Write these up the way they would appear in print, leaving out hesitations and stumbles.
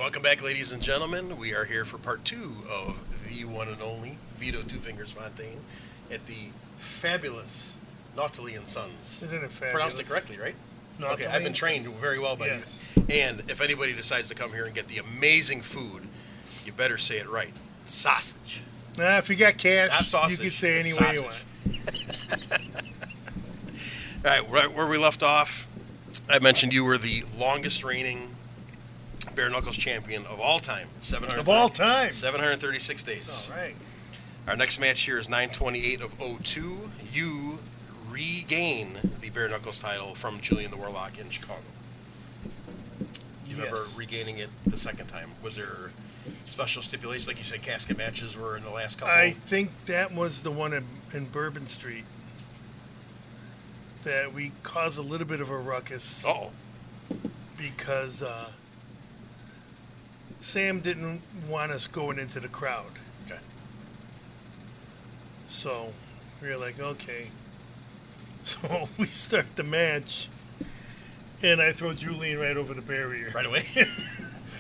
Welcome back, ladies and gentlemen. We are here for part 2 of the one and only Vito Two Fingers Fontaine at the fabulous Nottoli and Sons. Isn't it fabulous? Pronounced it correctly, right? Nottoli Okay, I've been trained Sons. very well by Yes. you. And if anybody decides to come here and get the amazing food, you better say it right. Sausage. Nah, if you got cash, Not sausage. you can say it's any way you sausage. want. All right, where we left off, I mentioned you were the longest reigning bare knuckles champion of all time. Of all time. 736 days. That's all right. Our next match here is 9/28 of 02. You regain the bare knuckles title from Julian the Warlock in Chicago. You remember Yes. regaining it the second time? Was there special stipulations, like you said, casket matches were in the last couple? I think that was the one in Bourbon Street that we caused a little bit of a ruckus Uh-oh. because Sam didn't want us going into the crowd. Okay. So we were like, okay. So we start the match, and I throw Julian right over the barrier. Right away?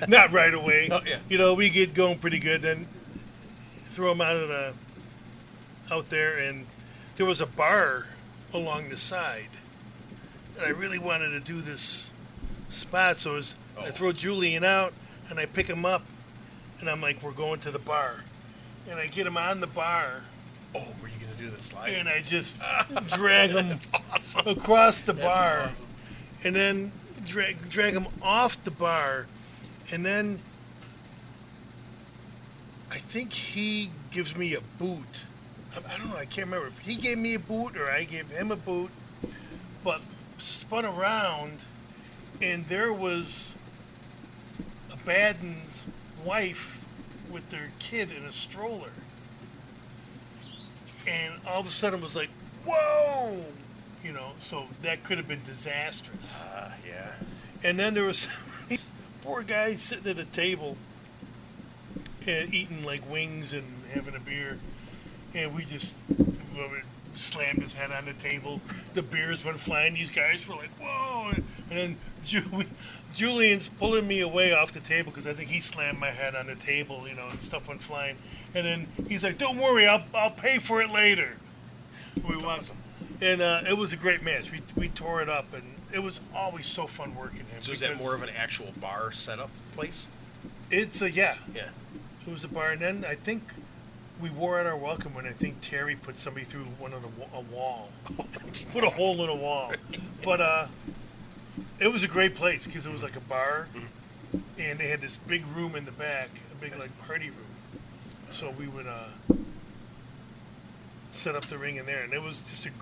Not right away. Oh, yeah. You know, we get going pretty good. Then throw him out there, and there was a bar along the side, and I really wanted to do this spot. So I throw Julian out, and I pick him up, and I'm like, we're going to the bar, and I get him on the bar. Oh, were you going to do the slide? And I just drag him That's awesome. across the That's bar, awesome. and then drag him off the bar, and then I think he gives me a boot. I don't know. I can't remember if he gave me a boot or I gave him a boot, but spun around, and there was Baden's wife with their kid in a stroller. And all of a sudden it was like, whoa! You know, so that could have been disastrous. Yeah. And then there was this poor guy sitting at a table and eating like wings and having a beer. And we just slammed his head on the table. The beers went flying. These guys were like, whoa! And then Julian's pulling me away off the table because I think he slammed my head on the table, you know, and stuff went flying. And then he's like, don't worry, I'll pay for it later. That's awesome. And it was a great match. We tore it up, and it was always so fun working him. So is that more of an actual bar setup place? It's yeah. Yeah. It was a bar, and then I think we wore out our welcome when I think Terry put somebody through a wall, put a hole in a wall. But it was a great place because it was like a bar, and they had this big room in the back, a big like party room. So we would set up the ring in there, and it was just it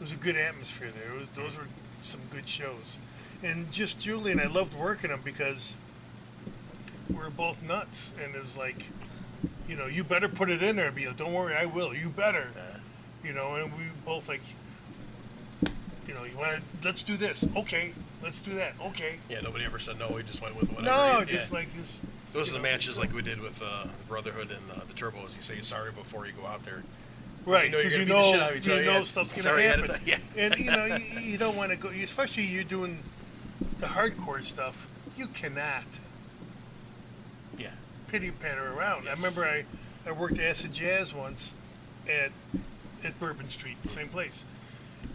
was a good atmosphere there. Those were some good shows, and just Julian, I loved working him because we were both nuts, and it was like, you know, you better put it in there, Bill. Don't worry, I will. You better. You know, and we both like, you know, you want to, let's do this. Okay, let's do that. Okay. Yeah, nobody ever said no. We just went with whatever. No, Yeah. just like this. Those are the matches like we did with the Brotherhood and the Turbos. You say sorry before you go out there. Right, you're because gonna you beat the shit out know, of each other. you know Yeah. stuff's Sorry going ahead to of happen. time. Yeah. And, you know, you don't want to go, especially you're doing the hardcore stuff, you cannot Yeah. pity patter around. Yes. I remember I worked Acid Jazz once at Bourbon Street, same place.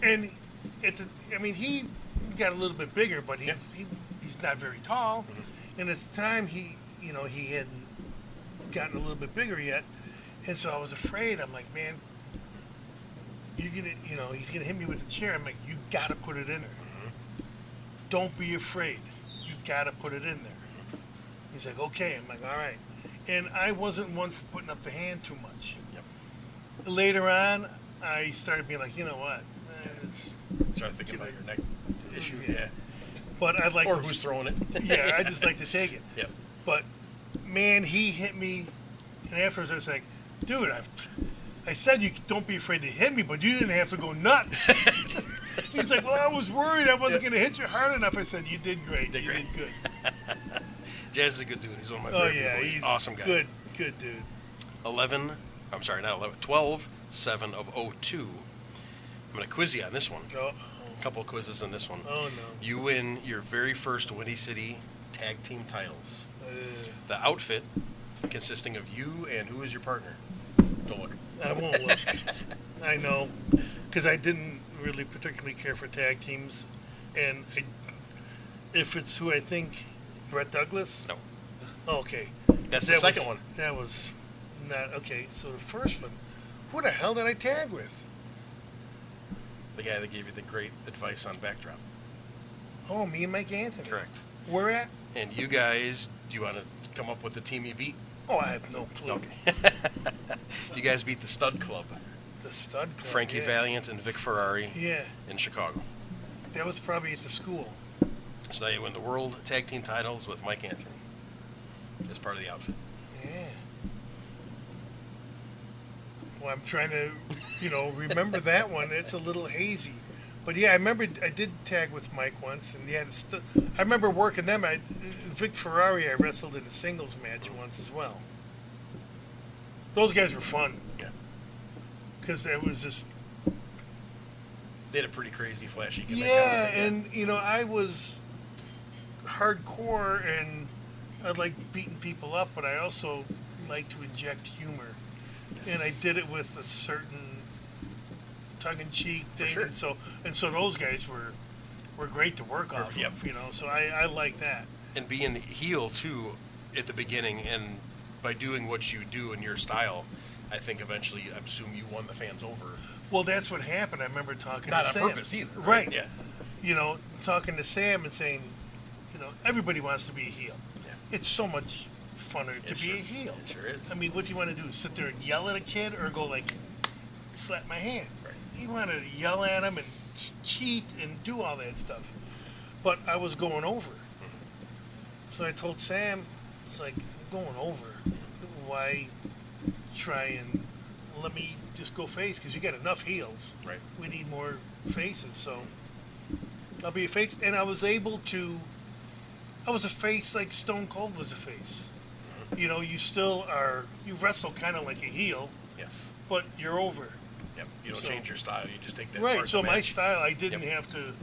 And he got a little bit bigger, but he's not very tall. Mm-hmm. And at the time, he hadn't gotten a little bit bigger yet. And so I was afraid. I'm like, man, he's gonna hit me with the chair. I'm like, you gotta put it in there. Don't be afraid. You gotta put it in there. He's like, okay. I'm like, all right. And I wasn't one for putting up the hand too much. Yep. Later on, I started being like, you know what? Start thinking about your neck issue. Yeah. Yeah. But I'd like Or to, who's throwing it. yeah, I just like to take it. Yep. But man, he hit me, and afterwards I was like, dude, I said you don't be afraid to hit me, but you didn't have to go nuts. He's like, well, I was worried I wasn't going to hit you hard enough. I said, you did great. You did good. Jazz is a good dude. He's one of my Oh, favorite yeah, people. He's he's an awesome guy. good dude. 12/7 of 02. I'm going to quiz you on this one. Oh, A couple of quizzes on this one. oh no. You win your very first Windy City tag team titles The outfit consisting of you and who is your partner? Don't look. I won't look. I know, because I didn't really particularly care for tag teams, and if it's who I think, Brett Douglas. No. Oh, okay. That's the second one. That was not okay. So the first one, who the hell did I tag with? The guy that gave you the great advice on backdrop. Oh, me and Mike Anthony. Correct. Where at? And you guys, do you want to come up with the team you beat? Oh, I have no clue. Okay. You guys beat the Stud Club. The Stud Club. Frankie yeah. Valiant and Vic Ferrari. Yeah. In Chicago. That was probably at the school. So now you win the World Tag Team titles with Mike Anthony as part of the outfit. Yeah. Well, I'm trying to, remember that one. It's a little hazy. But yeah, I remember I did tag with Mike once, and yeah, I remember working them. Vic Ferrari, I wrestled in a singles match once as well. Those guys were fun. Yeah. Because it was just. They had a pretty crazy, flashy gimmick. Yeah, Kind of and I was hardcore, and I liked beating people up, but I also like to inject humor. Yes. And I did it with a certain tongue-in-cheek thing, sure. and so those guys were great to work off Yep. of, so I like that. And being heel too at the beginning, and by doing what you do in your style, I think eventually, I assume you won the fans over. Well, that's what happened. I remember talking Not to on Sam. purpose either. Right. Yeah. Talking to Sam and saying, everybody wants to be a heel. Yeah. It's so much funner to be a heel. It sure is. I mean, what do you want to do? Sit there and yell at a kid, or go like, slap my hand? Right. You want to yell at him and cheat and do all that stuff. But I was going over. So I told Sam, it's like, I'm going over. Why try and let me just go face? Because you got enough heels. Right. We need more faces. So I'll be a face. And I was able to, I was a face like Stone Cold was a face. You still are, you wrestle kind of like a heel. Yes. But you're over. Yep. You don't change your style. You just take that Right. part So of the my match. style, I didn't have to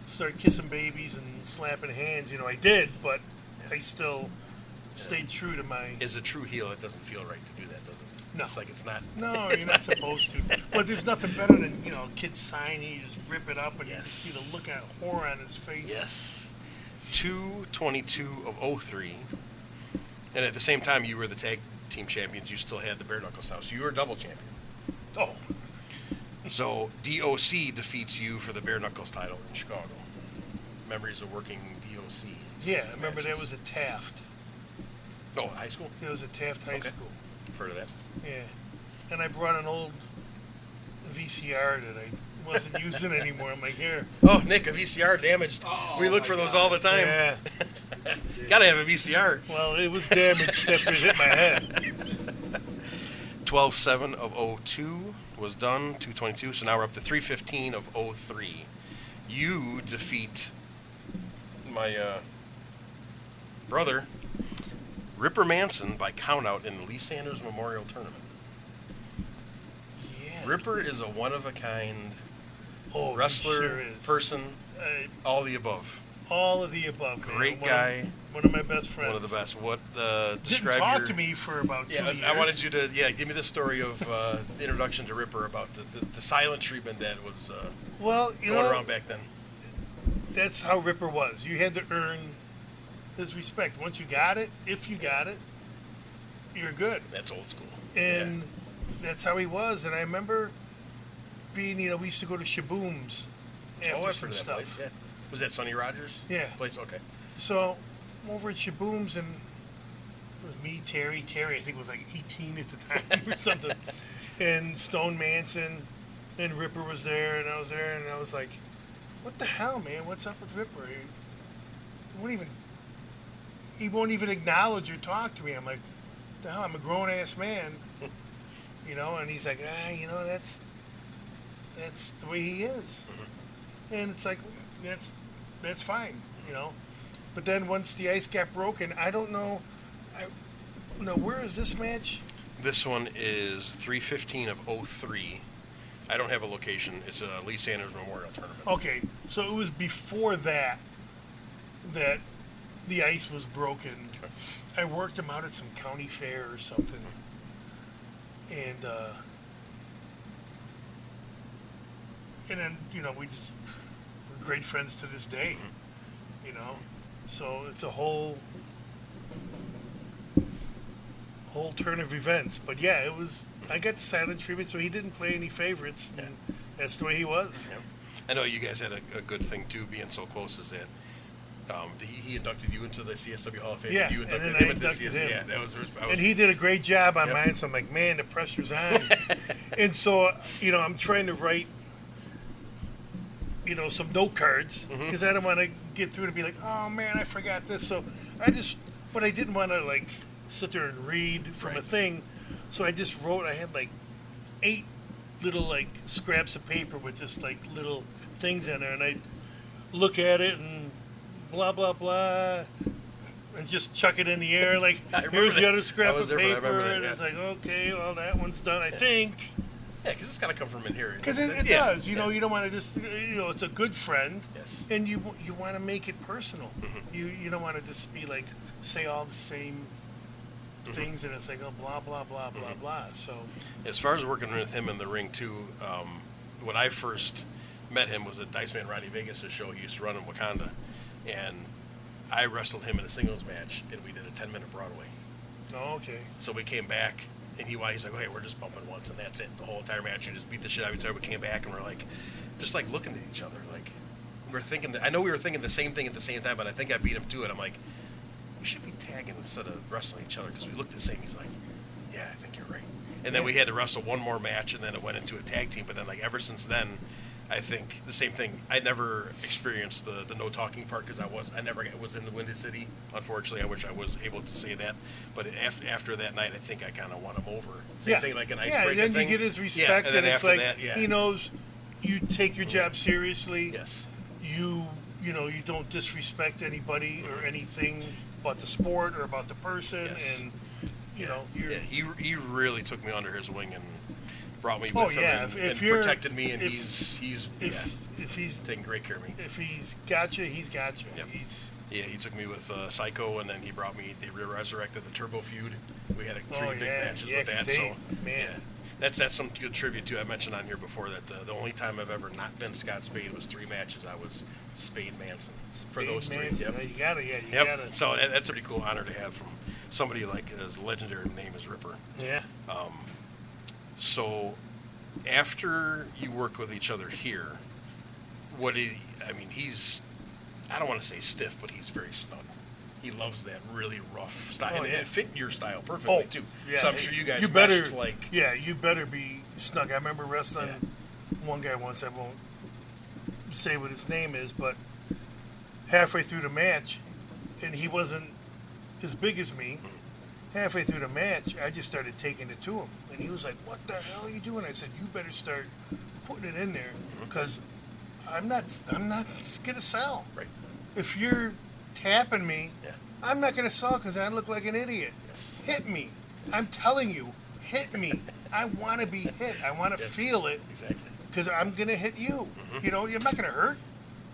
start kissing babies and slapping hands. I did, but I still stayed true to my. As a true heel, it doesn't feel right to do that, does it? No. It's like it's not. No, it's you're not supposed to. But there's nothing better than a kid sign. You just rip it up and you just see the look of horror on his face. Yes. 2/22 of 03. And at the same time, you were the tag team champions. You still had the bare knuckle style, so you were a double champion. Oh. So DOC defeats you for the bare knuckles title in Chicago. Memories of working DOC. Yeah, I remember that matches. was at Taft. Oh, high school? It was at Taft High Okay. School. I've heard of that. Yeah. And I brought an old VCR that I wasn't using anymore. I'm like, here. Oh, Nick, a VCR damaged. We look for those all the time. Yeah. Gotta have a VCR. Well, it was damaged after it hit my head. 12/7 of 02 was done, 2/22. So now we're up to 3/15 of 03. You defeat my brother, Ripper Manson, by countout in the Lee Sanders Memorial Tournament. Yeah. Ripper is a one-of-a-kind Oh, he wrestler, sure is. person, all the above. All of the above. Man. Great guy. One of my best friends. One of the best. What Didn't describe talk your... to me for about 2 years. I wanted you to give me the story of the introduction to Ripper, about the silent treatment that was Well, going around back then. That's how Ripper was. You had to earn his respect. Once you got it, if you got it, you're good. That's old school. And that's how he was. And I remember being, we used to go to Shaboom's after I've some heard of that stuff. place. Yeah. Was that Sonny Rogers? Yeah. Place? Okay. So I'm over at Shaboom's, and it was me, Terry, I think was like 18 at the time or something, and Stone Manson, and Ripper was there, and I was there, and I was like, what the hell, man? What's up with Ripper? He won't even acknowledge or talk to me. I'm like, the hell? I'm a grown-ass man, and he's like, that's the way he is. Mm-hmm. And it's like, that's fine, But then once the ice got broken, I don't know. Where is this match? This one is 3/15 of 03. I don't have a location. It's a Lee Sanders Memorial Tournament. Okay, so it was before that the ice was broken. Okay. I worked him out at some county fair or something, and then we just we're great friends to this day. So it's a whole turn of events. But yeah, it was. I got the silent treatment, so he didn't play any favorites. And that's the way he was. Yeah. I know you guys had a good thing too, being so close as that. He inducted you into the CSW Hall of Fame. Yeah, You and then him I into inducted him. Yeah, that was. And he did a great job on mine. So I'm like, man, the pressure's on. And so I'm trying to write, some note cards because I don't want to get through it and be like, oh man, I forgot this. So but I didn't want to like sit there and read from a thing. So I just wrote. I had like 8 little like scraps of paper with just like little things in there, and I look at it and blah blah blah, and just chuck it in the air like here's the other scrap of paper, and it's like okay, well that one's done, I think. Yeah, because it's got to come from in here. Because it does, you don't want to just, it's a good friend, Yes. and you want to make it personal. You don't want to just be like say all the same things, and it's like blah blah blah blah blah. So as far as working with him in the ring too, when I first met him was at Dice Man Ronnie Vegas' show he used to run in Wakanda, and I wrestled him in a singles match, and we did a 10-minute Broadway. Oh, okay. So we came back, and he's like, hey, we're just bumping once, and that's it. The whole entire match, you just beat the shit out of each other. We came back, and we're like, just like looking at each other, like we're thinking. I know we were thinking the same thing at the same time, but I think I beat him to it. I'm like, we should be tagging instead of wrestling each other because we look the same. He's like, yeah, I think you're right. And then we had to wrestle one more match, and then it went into a tag team. But then, like, ever since then, I think the same thing. I never experienced the no talking part because I never was in the Windy City. Unfortunately, I wish I was able to say that. But after that night, I think I kind of won him over. Same thing, like an icebreaker then thing. you get his respect, and then it's after like that, he knows you take your job seriously. Yes. You don't disrespect anybody or anything about the sport or about the person, and he really took me under his wing and brought me Oh, with him yeah, and, if and you're- protected me, and if- if he's taking great care of me. if he's got you, he's got you. Yep. He's He took me with Psycho, and then he brought me. They resurrected the Turbo feud. We had 3 big matches with that. 'cause So man. that's some good tribute too. I mentioned on here before that the only time I've ever not been Scott Spade was 3 matches. I was Spade Manson for those 3. Manson, Yep. You gotta, you Yep. gotta. So that's a pretty cool honor to have from somebody like as legendary name as Ripper. Yeah. So after you work with each other here, he's, I don't want to say stiff, but he's very snug. He loves that really rough style. Oh, and yeah. it fit your style perfectly, too. Yeah. So I'm sure you guys better meshed, like... Yeah, you better be snug. I remember wrestling one guy once, I won't say what his name is, but halfway through the match, and he wasn't as big as me, halfway through the match, I just started taking it to him. And he was like, what the hell are you doing? I said, you better start putting it in there, because I'm not going to sell. Right. If you're tapping me, I'm not going to sell because I look like an idiot. Yes. Hit me. I'm telling you, hit me. I want to be hit. I want to feel it. Exactly. Because I'm going to hit you. You're not going to hurt.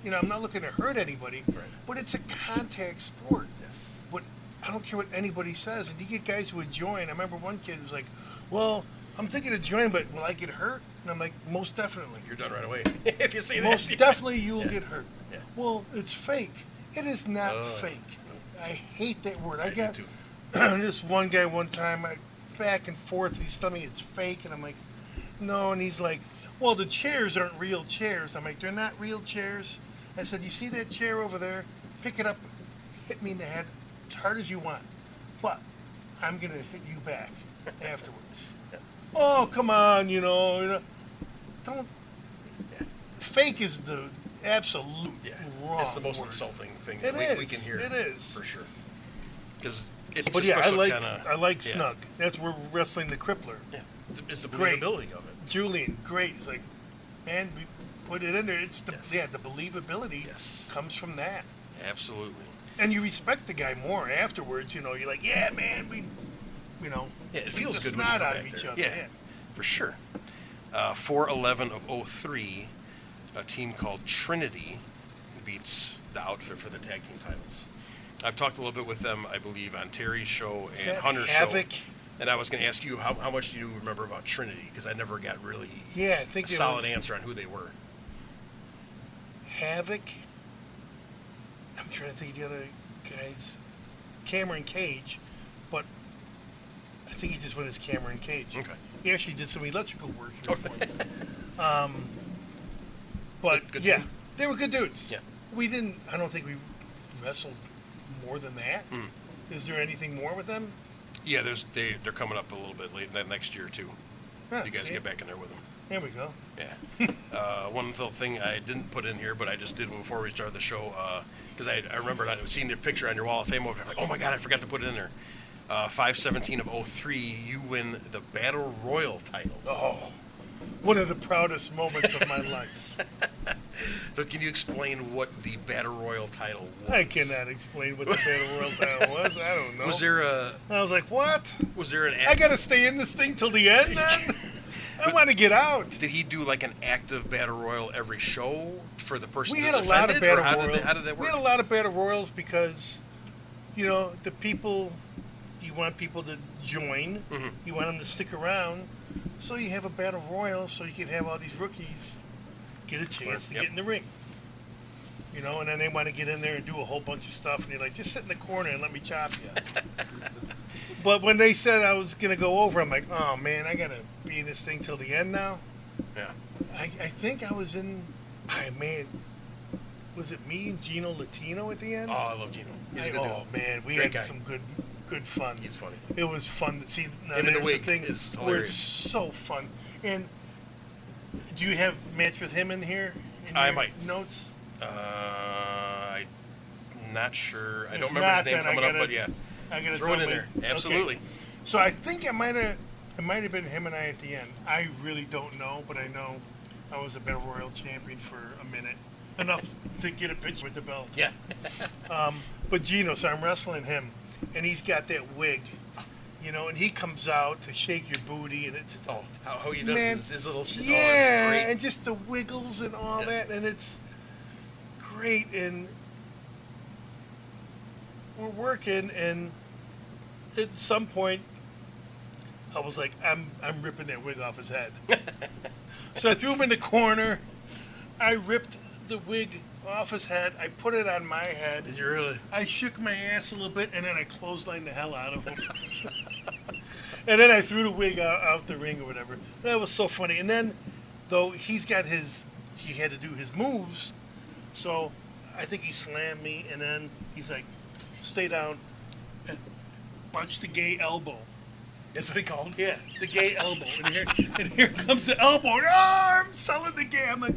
I'm not looking to hurt anybody. Right. But it's a contact sport. Yes. But I don't care what anybody says. And you get guys who would join. I remember one kid was like, well, I'm thinking of joining, but will I get hurt? And I'm like, most definitely. You're done right away. If you see that. Most definitely you'll get hurt. Yeah. Well, it's fake. It is not fake. I hate that word. I got do too. this one guy one time, back and forth, he's telling me it's fake, and I'm like, no, and he's like, well, the chairs aren't real chairs. I'm like, they're not real chairs. I said, you see that chair over there? Pick it up, hit me in the head as hard as you want, but I'm going to hit you back afterwards. Oh, come on, don't. Fake is the absolute wrong It's the most word. insulting thing It that we is. can hear. It is. For sure. Because it's But a yeah, special I like Snug. That's where we're wrestling the crippler. Yeah. It's the Great. believability of it. Julian, great. It's like, man, we put it in there. It's the the believability Yes. comes from that. Absolutely. And you respect the guy more afterwards. You're like, yeah, man, Yeah, it feels beat the good when you snot come out back of each there. other. Yeah, for sure. 4/11 of 03, a team called Trinity beats the outfit for the tag team titles. I've talked a little bit with them, I believe, on Terry's show Is and that Hunter's Havoc? show. And I was going to ask you, how much do you remember about Trinity? Because I never got really Yeah, I think a it solid was answer on who they were. Havoc. I'm trying to think of the other guys. Cameron Cage, but I think he just went as Cameron Cage. Okay. He actually did some electrical work here for me. But Good yeah, team. they were good dudes. Yeah. We didn't. I don't think we wrestled more than that. Mm. Is there anything more with them? Yeah, they're coming up a little bit late next year, too. Huh, You guys see? get back in there with them. There we go. Yeah. One little thing I didn't put in here, but I just did before we started the show, because I remembered I'd seen your picture on your wall of fame over there. I'm like, oh my God, I forgot to put it in there. 5/17 of 03, you win the Battle Royal title. Oh, one of the proudest moments of my life. So can you explain what the Battle Royal title was? I cannot explain what the Battle Royal title was. I don't know. Was there a? I was like, what? Was there an? I gotta stay in this thing till the end, then? I want to get out. Did he do like an active Battle Royal every show for the person? We that had a lot of defended, or Battle how Royals. How did that We work? had a lot of Battle Royals because, the people, you want people to join. Mhm. You want them to stick around. So you have a Battle Royal so you can have all these rookies get a chance to Yep. get in the ring. And then they want to get in there and do a whole bunch of stuff. And you're like, just sit in the corner and let me chop you. But when they said I was going to go over, I'm like, oh, man, I got to be in this thing till the end now. Yeah. I think I was in, was it me and Gino Latino at the end? Oh, I love Gino. He's a good Oh, dude. man, we Great had guy. some good fun. He's funny. It was fun to see. Now, Him in the there's wig thing is where hilarious. it's so fun. And do you have match with him in here? In I your might. Notes? I'm not sure. I If don't remember not, his name then I coming up, gotta- but yeah. I gotta Throw it tell in my- there. okay. Absolutely. So I think it might have been him and I at the end. I really don't know, but I know I was a Battle Royal champion for a minute, enough to get a picture with the belt. Yeah. But Gino, so I'm wrestling him, and he's got that wig, and he comes out to shake your booty, and it's Oh, how he does Man, his little shit. yeah, Oh, it's great. and just the wiggles and all Yeah. that, and it's great. And we're working, and at some point, I was like, I'm ripping that wig off his head. So I threw him in the corner. I ripped the wig off his head. I put it on my head. Did you really? I shook my ass a little bit, and then I clotheslined the hell out of him. And then I threw the wig out the ring or whatever. That was so funny. And then, though, he had to do his moves. So I think he slammed me, and then he's like, stay down and punch the gay elbow. That's what he called it? Yeah, the gay elbow. And here comes the elbow. Oh, I'm selling the gay. I'm like,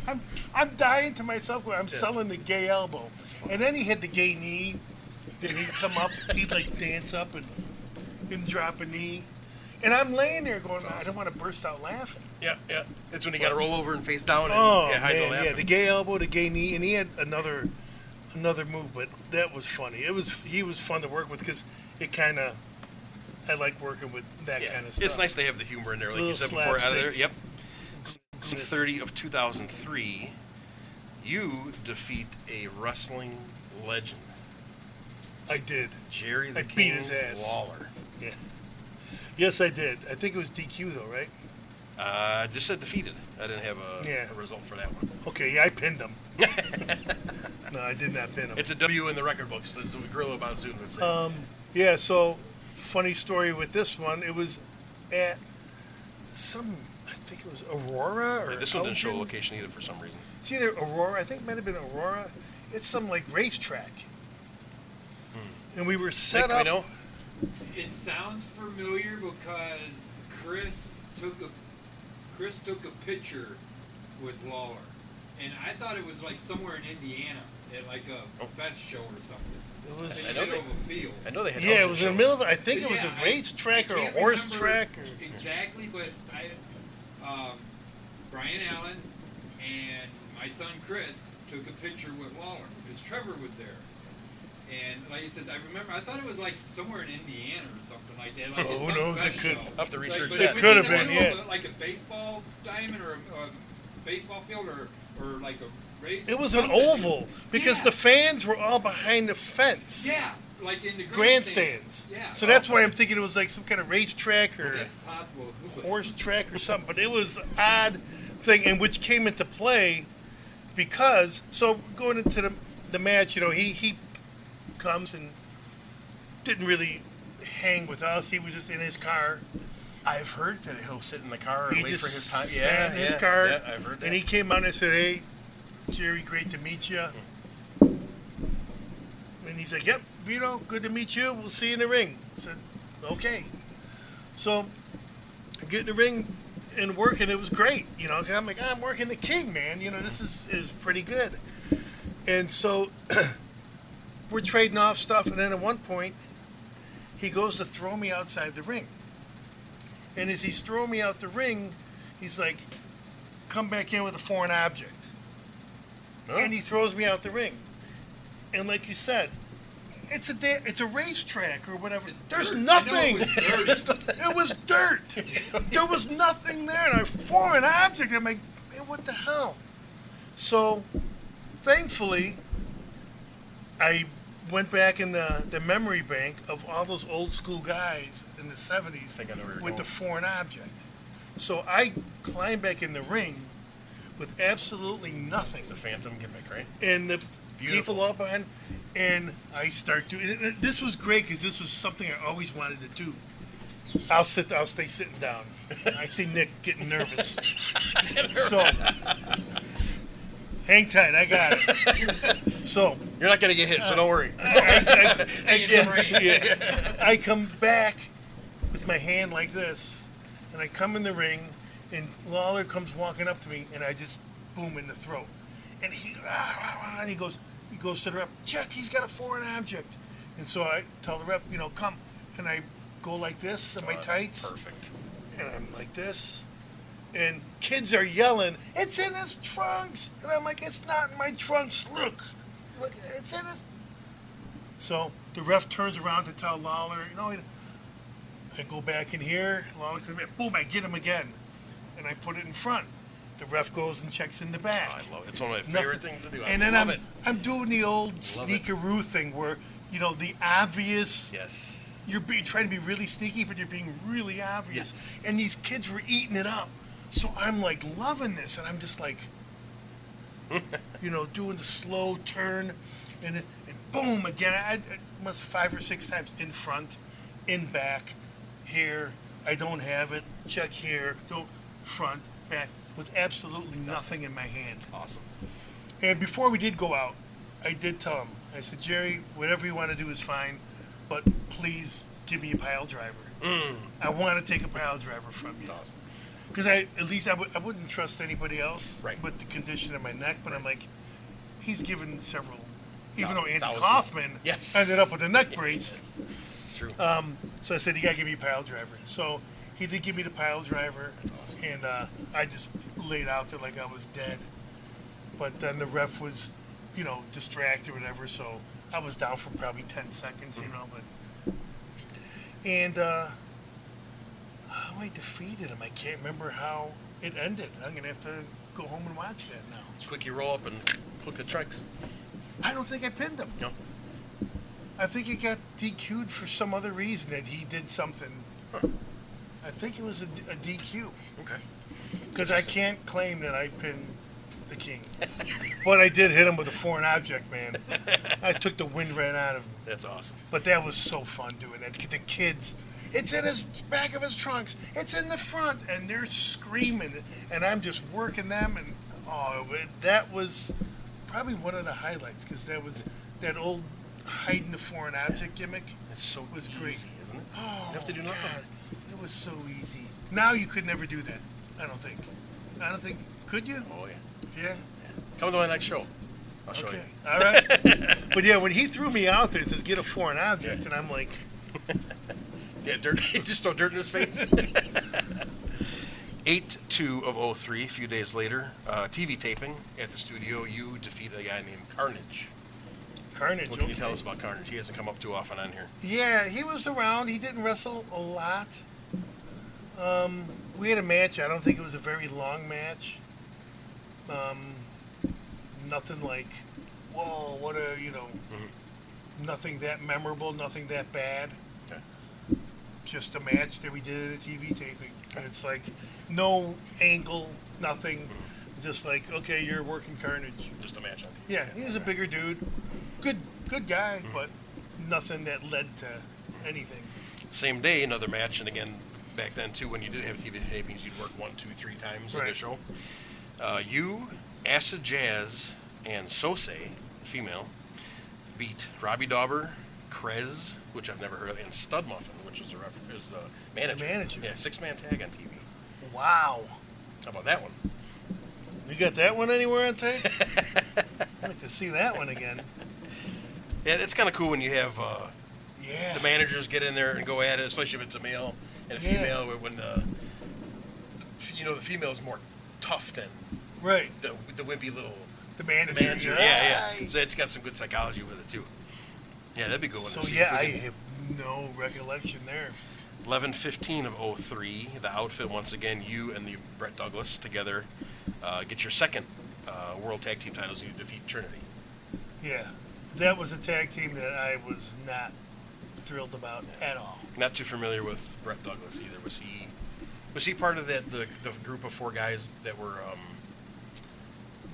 I'm dying to myself when I'm selling the gay elbow. And then he hit the gay knee. Then he'd come up, he'd like dance up and drop a knee. And I'm laying there going, I don't want to burst out laughing. Yeah, yeah. That's when he got to roll over and face down and Oh, hide the man, laughing. yeah, the gay elbow, the gay knee, and he had another move, but that was funny. He was fun to work with because it kind of, I like working with that Yeah. kind of stuff. It's nice to have the humor in there, like you Little said before. Out of there, slapstick. yep. 30 of 2003, you defeat a wrestling legend, I did. Jerry the I beat King his ass. Lawler. Yeah. Yes, I did. I think it was DQ though, right? Just said defeated. I didn't have Yeah. a result for that one. Okay, yeah, I pinned him. No, I did not pin him. It's a W in the record books. That's what Gorilla Monsoon would say. Yeah, so funny story with this one. It was at I think it was Aurora or This one didn't show a Elgin. location either for some reason. It's either Aurora, I think it might have been Aurora. It's some like racetrack. And we were set Nick, up. we know? It sounds familiar because Chris took a picture with Lawler, and I thought it was like somewhere in Indiana at like a fest show or something. It In was, the I know middle of a field. I know they had yeah, it auction was in the shows. middle of, I think it was Yeah, a racetrack or a can't horse remember track. Or, exactly, but Brian Allen and my son Chris took a picture with Lawler because Trevor was there. And like I said, I thought it was like somewhere in Indiana or something like that. Like Oh, at who some knows? It fest could- show. I'll have to research but that. was It could in have the been, middle of yeah. like a baseball diamond or a baseball field or like a race. it was an something. oval because Yeah. the fans were all behind the fence. Yeah, like in the grandstands. Yeah. So that's why I'm thinking it was like some kind of racetrack or That's possible. horse track or something. But it was an odd thing, and which came into play because going into the match, he comes and didn't really hang with us. He was just in his car. I've heard that he'll sit in the car and He wait just for his time. sat in his car. Yeah, I've heard that. And he came out and I said, "Hey, Jerry, great to meet you." And he's like, "Yep, Vito, good to meet you. We'll see you in the ring." I said, "Okay." So I get in the ring and working. It was great. 'Cause I'm like, I'm working the king, man. This is pretty good. And so we're trading off stuff. And then at one point, he goes to throw me outside the ring. And as he's throwing me out the ring, he's like, "Come back in with a foreign object." Huh? And he throws me out the ring. And like you said, it's a racetrack or whatever. There's dirt. nothing. I know it was dirt. It was dirt. There was nothing there. And a foreign object. I'm like, man, what the hell? So, thankfully, I went back in the memory bank of all those old school guys in the 70s think I know where you're with the going. foreign object. So I climbed back in the ring with absolutely nothing. The Phantom gimmick, right? And the Beautiful. people up behind, and I start doing it. This was great because this was something I always wanted to do. I'll stay sitting down. I see Nick getting nervous. So, hang tight, I got it. So, You're not going to get hit, so don't worry. Hang in the ring. yeah, I come back with my hand like this, and I come in the ring, and Lawler comes walking up to me, and I just boom in the throat, and he goes to the rep, "Check, he's got a foreign object," and so I tell the rep, come, and I go like this in my that's tights, Perfect. and I'm like this, and kids are yelling, "It's in his trunks," and I'm like, "It's not in my trunks. Look, it's in his." So the ref turns around to tell Lawler, I go back in here, Lawler comes back, boom, I get him again, and I put it in front. The ref goes and checks in the back. I love it. It's one of my Nothing. favorite things to do. And I then love it. I'm doing the old it. sneakeroo thing where, the obvious, Yes. you're trying to be really sneaky, but you're being really obvious. Yes. And these kids were eating it up. So I'm like loving this, and I'm just like, doing the slow turn, and boom, again. I must 5 or 6 times in front, in back, here, I don't have it, check here, don't, front, back, with absolutely nothing in my hand. Awesome. And before we did go out, I did tell him, I said, "Jerry, whatever you want to do is fine, but please give me a pile driver. I want to take a pile driver from you." That's awesome. Because I wouldn't trust anybody else Right. with the condition of my neck, but I'm like, he's given several, even No, though Andy thousands. Kaufman Yes. ended up with a neck brace. It's true. So I said, "You got to give me a pile driver." So he did give me the pile driver, awesome. and I just laid out there like I was dead. But then the ref was, distracted or whatever, so I was down for probably 10 seconds, but. And how I defeated him, I can't remember how it ended. I'm going to have to go home and watch that now. Quick, you roll up and hook the trunks. I don't think I pinned him. No. I think he got DQ'd for some other reason that he did something. Huh. I think it was a DQ. Okay. Because I can't claim that I pinned the king. But I did hit him with a foreign object, man. I took the wind right out of him. That's awesome. But that was so fun doing that. The kids, it's in his back of his trunks. It's in the front. And they're screaming. And I'm just working them. And that was probably one of the highlights. Because that old hiding the foreign object gimmick. It's so was easy, great. isn't it? Oh, You have to do nothing. God. It was so easy. Now you could never do that. I don't think. Could you? Oh, yeah. Yeah. Come to my next show. I'll show Okay. you. All right. But yeah, when he threw me out there, it says get a foreign object, and I'm like, Yeah, dirt. Just throw dirt in his face. 8/2 of 03, a few days later, TV taping at the studio. You defeat a guy named Carnage. Carnage. What can you okay. tell us about Carnage? He hasn't come up too often on here. Yeah, he was around. He didn't wrestle a lot. We had a match. I don't think it was a very long match. Nothing like, whoa, what a, Nothing that memorable, nothing that bad. Okay. Just a match that we did at a TV taping. And it's like no angle, nothing. Just like, okay, you're working Carnage. Just a match on TV. Yeah, he's a bigger dude. Good guy, but nothing that led to anything. Same day, another match, and again, back then too, when you did have TV tapings, you'd work 1, 2, 3 times in the Right. show. You, Acid Jazz, and Sose, female, beat Robbie Dauber, Krez, which I've never heard of, and Stud Muffin, which was the manager. Manager. Yeah, 6-man tag on TV. Wow. How about that one? You got that one anywhere on tape? I'd like to see that one again. Yeah, it's kind of cool when you have Yeah. the managers get in there and go at it, especially if it's a male and a female. When the female is more tough than Right. the wimpy little The manager. manager. Yeah. So it's got some good psychology with it too. Yeah, that'd be a good one So to see. yeah, I have no recollection there. 11/15 of 03, the outfit once again. You and the Brett Douglas together get your second World Tag Team titles. You defeat Trinity. Yeah. That was a tag team that I was not thrilled about at all. Not too familiar with Brett Douglas either. Was he part of the group of 4 guys that were?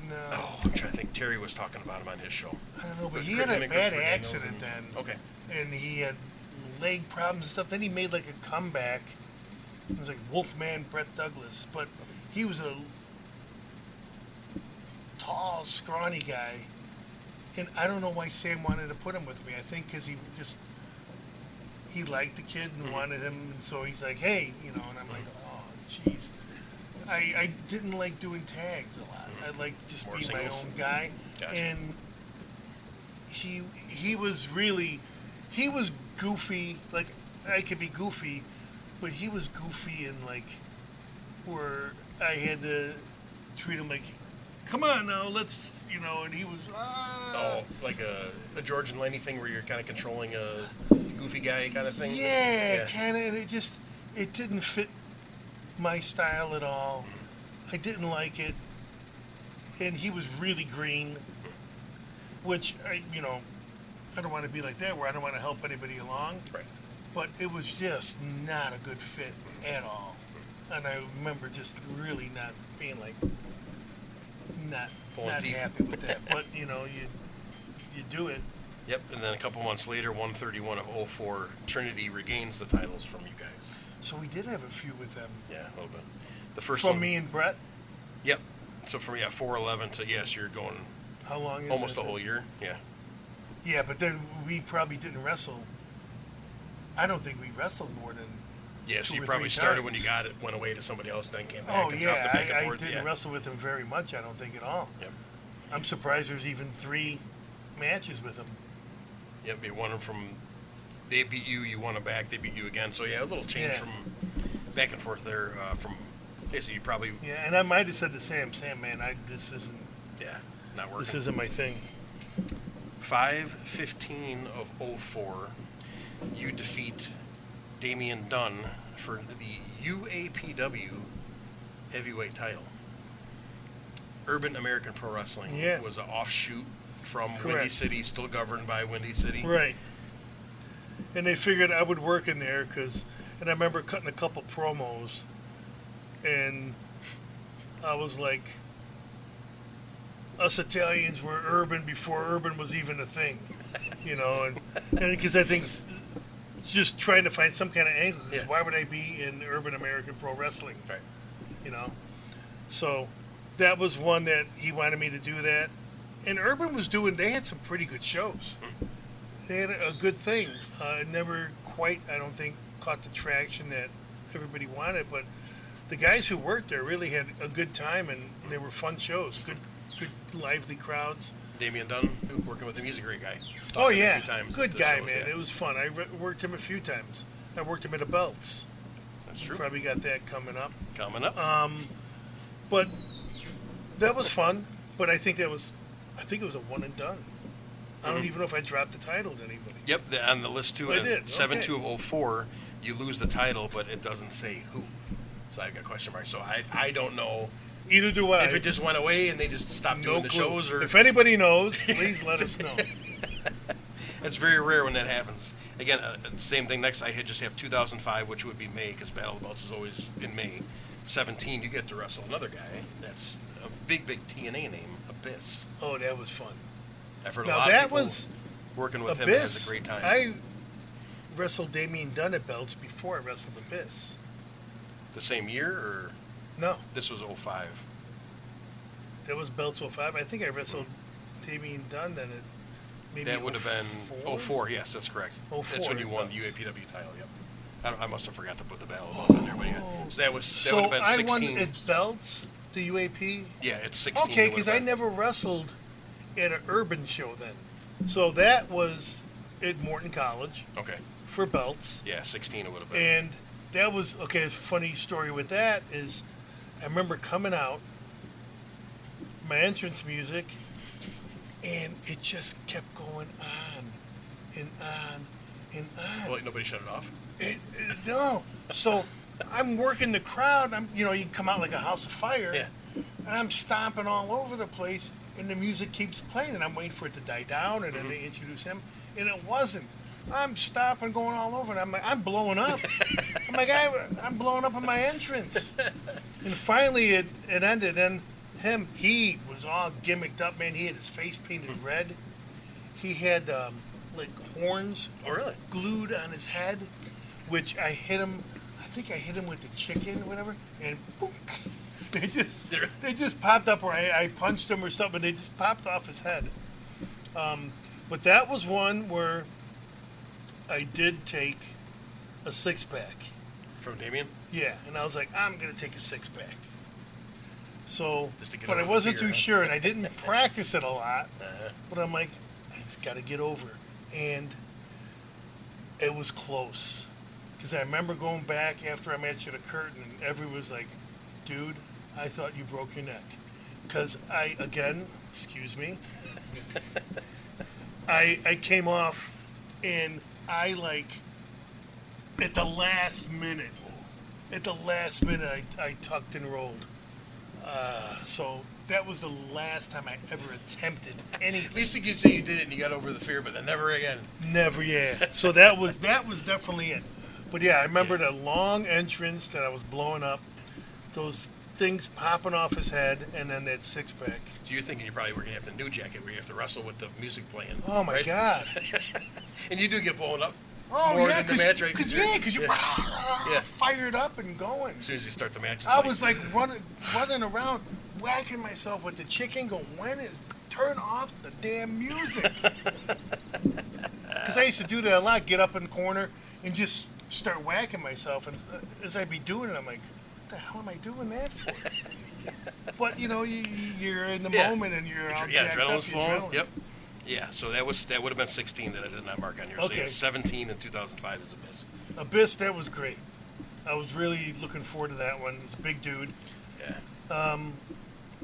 No. Oh, I'm trying to think. Terry was talking about him on his show. I don't know, but With he had a him and bad Christopher Daniels accident and- then. Okay. And he had leg problems and stuff. Then he made like a comeback. It was like Wolfman Brett Douglas. But he was a tall, scrawny guy. And I don't know why Sam wanted to put him with me. I think because he liked the kid and wanted him. And so he's like, hey, and I'm like, oh, jeez. I didn't like doing tags a lot. I liked just More being my singles? own guy. Gotcha. And he was goofy. Like, I could be goofy, but he was goofy and like where I had to treat him like, come on now, let's, and he was, Oh, like a George and Lenny thing where you're kind of controlling a goofy guy kind of thing? yeah, kind of, and it didn't fit my style at all. I didn't like it, and he was really green, which I don't want to be like that where I don't want to help anybody along. Right. But it was just not a good fit at all. And I remember just really not being like, not Pulling teeth. happy with that. But, you do it. Yep, and then a couple months later, 1/31 of 04, Trinity regains the titles from you guys. So we did have a few with them. Yeah, a little bit. The first From one. me and Brett. Yep. So from 4/11 to yes, you're going How long is almost it? a whole year. Yeah. Yeah, but then we probably didn't wrestle. I don't think we wrestled more than Yeah, so 2 you or probably 3 started times. when you got it, went away to somebody else, then came back Oh, and yeah. dropped it back and I forth. didn't Yeah. wrestle with him very much, I don't think at all. Yep. I'm surprised there's even 3 matches with him. Yep, you won them from. They beat you, you won them back. They beat you again. So yeah, a little change Yeah. from back and forth there. From okay, so you probably Yeah, and I might have said to Sam, man, this isn't not working. this isn't my thing. 5/15 of 04, you defeat Damian Dunn for the UAPW heavyweight title. Urban American Pro Wrestling Yeah. was an offshoot from Windy Correct. City, still governed by Windy City. Right. And they figured I would work in there and I remember cutting a couple promos, and I was like, us Italians were urban before urban was even a thing, and because I think just trying to find some kind of angle. 'Cause Yeah. why would I be in Urban American Pro Wrestling? Right. So that was one that he wanted me to do that. And Urban was they had some pretty good shows. They had a good thing. It never quite, I don't think, caught the traction that everybody wanted, but the guys who worked there really had a good time, and they were fun shows. Good lively crowds. Damian Dunn, working with him, he's a great guy. Talked Oh, to him a yeah. few times at Good the guy, shows, man. yeah. It was fun. I worked him a few times. I worked him at the Belts. That's true. Probably got that coming up. Coming up. But that was fun. But I think it was a one and done. I don't even know if I dropped the title to anybody. Yep, on the list too. I did, 7/2 of 04, you lose the title, but it doesn't say who. So I've got a question mark. So I don't know Either do I. if it just went away and they just stopped doing the clue. shows, or If anybody knows, please let us know. It's very rare when that happens. Again, same thing next. I had just have 2005, which would be May, because Battle of the Belts is always in May. 17, you get to wrestle another guy. That's a big TNA name, Abyss. Oh, that was fun. I've heard a Now lot of that people was working with him Abyss. has a great time. I wrestled Damien Dunn at Belts before I wrestled Abyss. The same year, or No, this was 05? that was Belts 05. I think I wrestled Damien Dunn then at maybe That would have been 04. Yes, that's correct. 04 That's when you at won the Belts. UAPW title. Yep. I must have forgot to put the Battle of Belts on there, but yeah. So that would So have been I 16. won at Belts, the UAP. Yeah, it's 16. Okay, it would because have I been. never wrestled at an urban show then. So that was at Morton College Okay. for Belts. Yeah, 16 it would have been. And that was, okay, a funny story with that is I remember coming out, my entrance music, and it just kept going on and on and on. Well, nobody shut it off. No. So I'm working the crowd. You come out like a house of fire. Yeah. And I'm stomping all over the place, and the music keeps playing, and I'm waiting for it to die down, and then they introduce him, and it wasn't. I'm stomping, going all over, and I'm like, I'm blowing up. I'm like, I'm blowing up on my entrance. And finally, it ended, and he was all gimmicked up, man. He had his face painted red. He had like horns Oh, really? glued on his head, which I hit him. I think I hit him with the chicken or whatever, and boom, they just popped up, or I punched him or something. They just popped off his head. But that was one where I did take a 6-pack. From Damien? Yeah, and I was like, I'm gonna take a 6-pack. So, Just to get but over I the wasn't fear, too huh? sure, and I didn't practice it a lot. Uh-huh. But I'm like, I just got to get over. And it was close. Because I remember going back after I matched at a curtain, and everyone was like, dude, I thought you broke your neck. Because excuse me, I came off, and I at the last minute, I tucked and rolled. So that was the last time I ever attempted anything. At least you can say you did it and you got over the fear, but then never again. Never, yeah. So that was definitely it. But yeah, I remember the long entrance that I was blowing up, those things popping off his head, and then that 6-pack. So you're thinking you probably were going to have the new jacket where you have to wrestle with the music playing. Oh my right? God. And you do get blown up. Oh more yeah, than the match, right? because you're Yeah. fired up and going. As soon as you start the match, it's I was like running around, whacking myself with the chicken, going, turn off the damn music. Because I used to do that a lot, get up in the corner and just start whacking myself. And as I'd be doing it, I'm like, what the hell am I doing that for? But, you're in the moment and you're all jacked up. adrenaline's flowing. Yep. Yeah, so that would have been 16 that I did not mark on here. So Okay. yeah, 17 in 2005 is Abyss. Abyss, that was great. I was really looking forward to that one. It's a big dude. Yeah.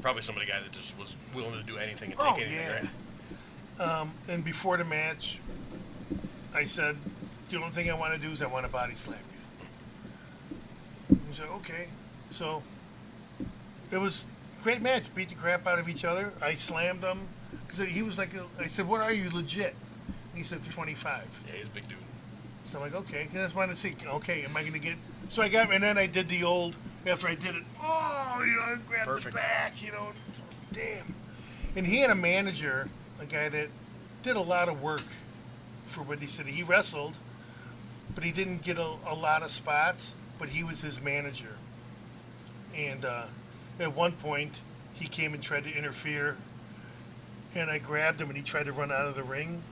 Probably somebody guy that just was willing to do anything and take Oh, anything, yeah. right? And before the match, I said, the only thing I want to do is I want to body slam you. He said, okay. So it was a great match. Beat the crap out of each other. I slammed him. He was like, I said, what are you, legit? And he said, 325. Yeah, he's a big dude. So I'm like, okay. And I just wanted to see, okay, am I going to get... So I got, and then I did the old, after I did it, I grabbed Perfect. the back, damn. And he had a manager, a guy that did a lot of work for Windy City. He wrestled, but he didn't get a lot of spots, but he was his manager. And at one point, he came and tried to interfere, and I grabbed him, and he tried to run out of the ring,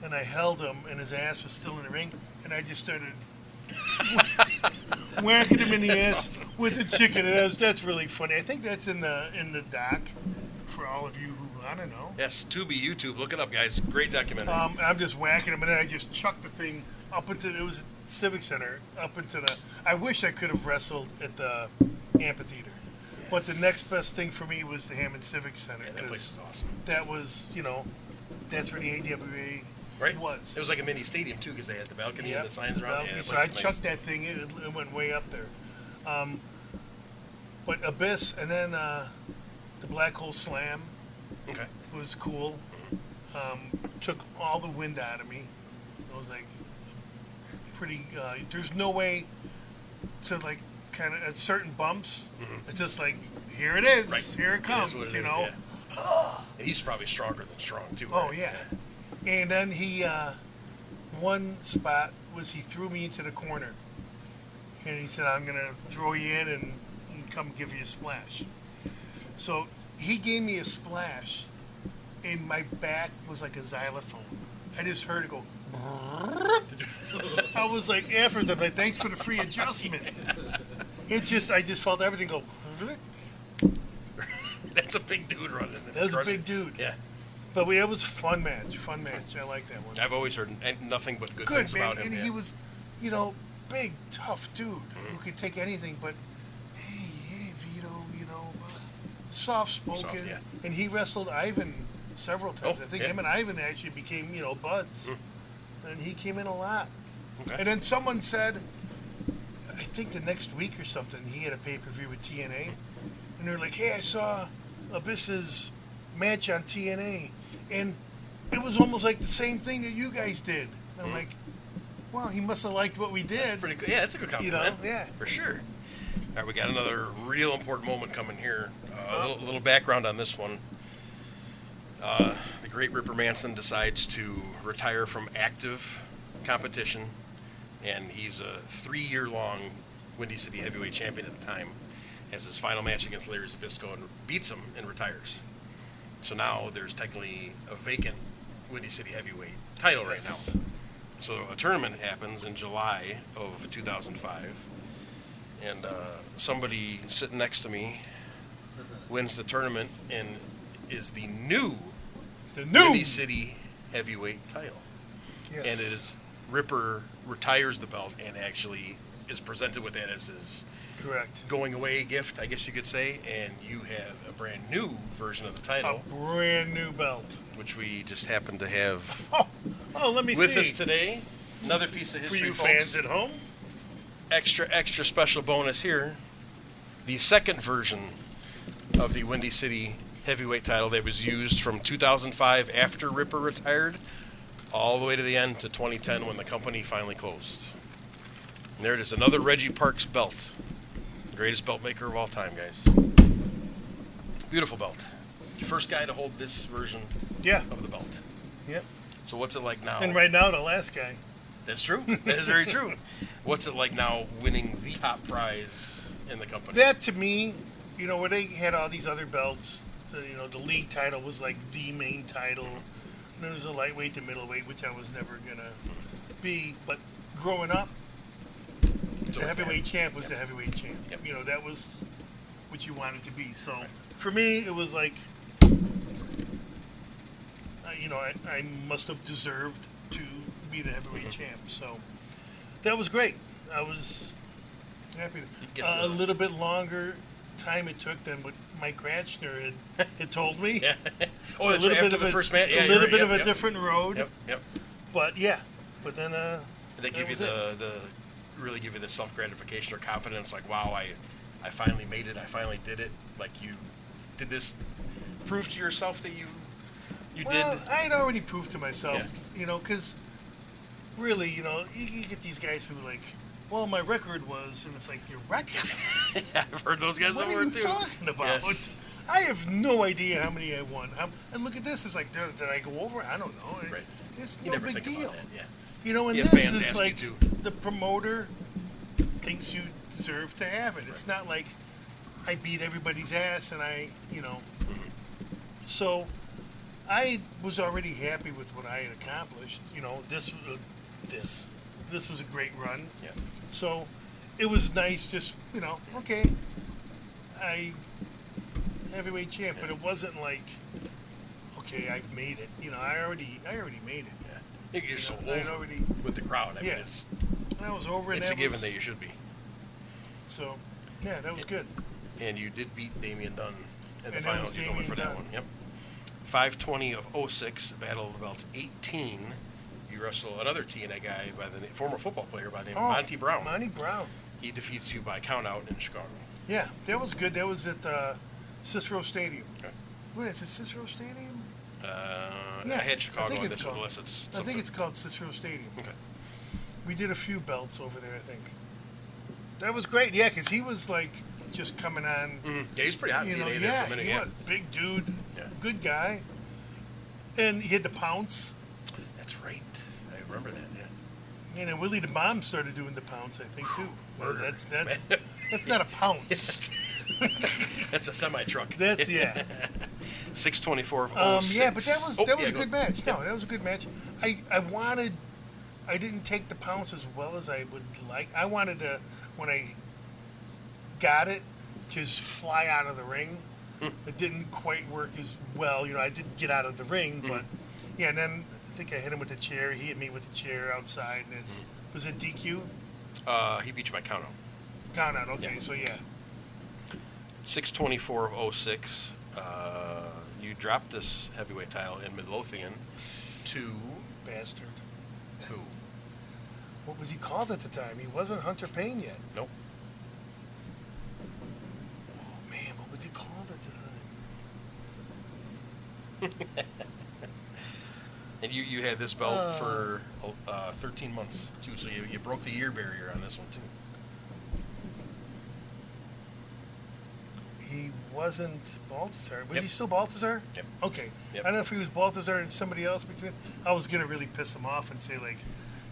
and I held him, and his ass was still in the ring, and I just started whacking him in the ass with the chicken. And that's really funny. I think that's in the doc for all of you who, I don't know. Yes, Tubi, YouTube. Look it up, guys. Great documentary. I'm just whacking him, and then I just chucked the thing up into, it was Civic Center, up into the, I wish I could have wrestled at the amphitheater. But the next best thing for me was the Hammond Civic Center. Yeah, that place is awesome. That was, that's where the AWA Right? was. It was like a mini stadium, too, because they had the balcony Yep, and the signs around. Yeah, that so place I is nice. chucked that thing in, it went way up there. But Abyss, and then the Black Hole Slam Okay. was cool. took all the wind out of me. I was like, pretty. There's no way to like kind of at certain bumps. It's just like here it is, Right. here it comes. It is what it You is, know. yeah. And he's probably stronger than strong too. Oh right? yeah. And then he, one spot was he threw me into the corner, and he said, "I'm gonna throw you in and come give you a splash." So he gave me a splash, and my back was like a xylophone. I just heard it go. I was like, afterwards, I'm like, "Thanks for the free adjustment." I just felt everything go. That's a big dude running. That was a big dude. Yeah. But it was a fun match. I like that one. I've always heard nothing but good Good, things man. about him. And yeah. he was, big, tough dude who could take anything. But hey, Vito, soft-spoken. Soft, yeah. And he wrestled Ivan several times. Oh, I think yeah. him and Ivan actually became, buds. And he came in a lot. Okay. And then someone said, I think the next week or something, he had a pay-per-view with TNA. And they're like, hey, I saw Abyss's match on TNA. And it was almost like the same thing that you guys did. And I'm like, well, he must have liked what we did. That's pretty good. Yeah, that's a good compliment. Yeah. For sure. All right, we got another real important moment coming here. A little background on this one. The great Ripper Manson decides to retire from active competition, and he's a 3-year-long Windy City Heavyweight Champion at the time. Has his final match against Larry Zbyszko and beats him and retires. So now there's technically a vacant Windy City Heavyweight title right now. So a tournament happens in July of 2005, and somebody sitting next to me wins the tournament and is the new Windy City Heavyweight title. Yes. And it is Ripper retires the belt and actually is presented with that as his Correct. going away gift, I guess you could say, and you have a brand new version of the title, A brand new belt. which we just happen to have Let me with see. us today. Another piece of For history, you folks. fans at home. Extra special bonus here. The second version of the Windy City Heavyweight title that was used from 2005 after Ripper retired all the way to the end to 2010 when the company finally closed. And there it is, another Reggie Parks belt. Greatest belt maker of all time, guys. Beautiful belt. First guy to hold this version Yeah. of the belt. Yep. So what's it like now? And right now, the last guy. That's true. That is very true. What's it like now winning the top prize in the company? That to me, where they had all these other belts, the league title was like the main title. And there was a lightweight to middleweight, which I was never gonna be. But growing up, the heavyweight champ was the heavyweight champ. Yep. That was what you wanted to be. So for me, it was like, I must have deserved to be the heavyweight champ. So that was great. I was happy. A little bit longer time it took than what Mike Ratchner had told me. Yeah. Oh, A that's little after bit of the a first match. Yeah, a little bit of a different road. Yep. But but then They give you the really give you the self gratification or confidence, like, wow, I finally made it. I finally did it. Like, you did this. Prove to yourself that you did. I had already proved to myself, Yeah. because really, you get these guys who like, well, my record was, and it's like, your record? I've heard those guys What before are you too. talking about? Yes. I have no idea how many I won. And look at this. It's like, did I go over? I don't know. Right. It's You no never big think deal. about that. Yeah. And Yeah, this fans is ask like you to. the promoter thinks you deserve to have it. It's not like I beat everybody's ass and So I was already happy with what I had accomplished. This was a great run. Yeah. So it was nice. Just okay, I heavyweight champ, but it wasn't like, okay, I've made it. I already made it. Yeah. You're so I'd over already- with the crowd. I mean, Yeah. it's I was over. a and given that you should be. So yeah, that was good. And you did beat Damian Dunn in the And that was finals. You told me Damian for that Dunn. one. Yep. 520 of 06, Battle of the Belts 18. You wrestle another TNA guy by the former football player by the name of Monty Brown. Monty Brown. He defeats you by countout in Chicago. Yeah, that was good. That was at Cicero Stadium. Okay. Wait, is it Cicero Stadium? Yeah, I had Chicago think on it's this one, called- unless it's I something. think it's called Cicero Stadium. Okay. We did a few belts over there, I think. That was great, yeah, because he was like just coming on. Yeah, he's pretty hot in You know, TNA there yeah, for a minute. he Yeah, was big dude, Yeah. good guy, and he had the pounce. that's right. I remember that. Yeah. And then Willie the Bomb started doing the pounce, I think too. Well, Murder. that's not a pounce. That's a semi truck. That's yeah. 624 of 06. Yeah, but that was Oh, a yeah, good match. No, that was a good match. I didn't take the pounce as well as I would like. I wanted to, when I got it, just fly out of the ring. It didn't quite work as well. You know, I did get out of the ring, but yeah. And then I think I hit him with the chair. He hit me with the chair outside, and was it DQ? He beat you by count out. Count out. Okay, Yeah. so yeah. 624 of 06. You dropped this heavyweight title in Midlothian to Bastard. who? What was he called at the time? He wasn't Hunter Payne yet. Nope. Oh man, what was he called at the time? And you had this belt for 13 months too, so you broke the year barrier on this one too. He wasn't Baltazar. Was Yep. he still Baltazar? Yep. Okay. Yep. I don't know if he was Baltazar and somebody else between. I was gonna really piss him off and say like,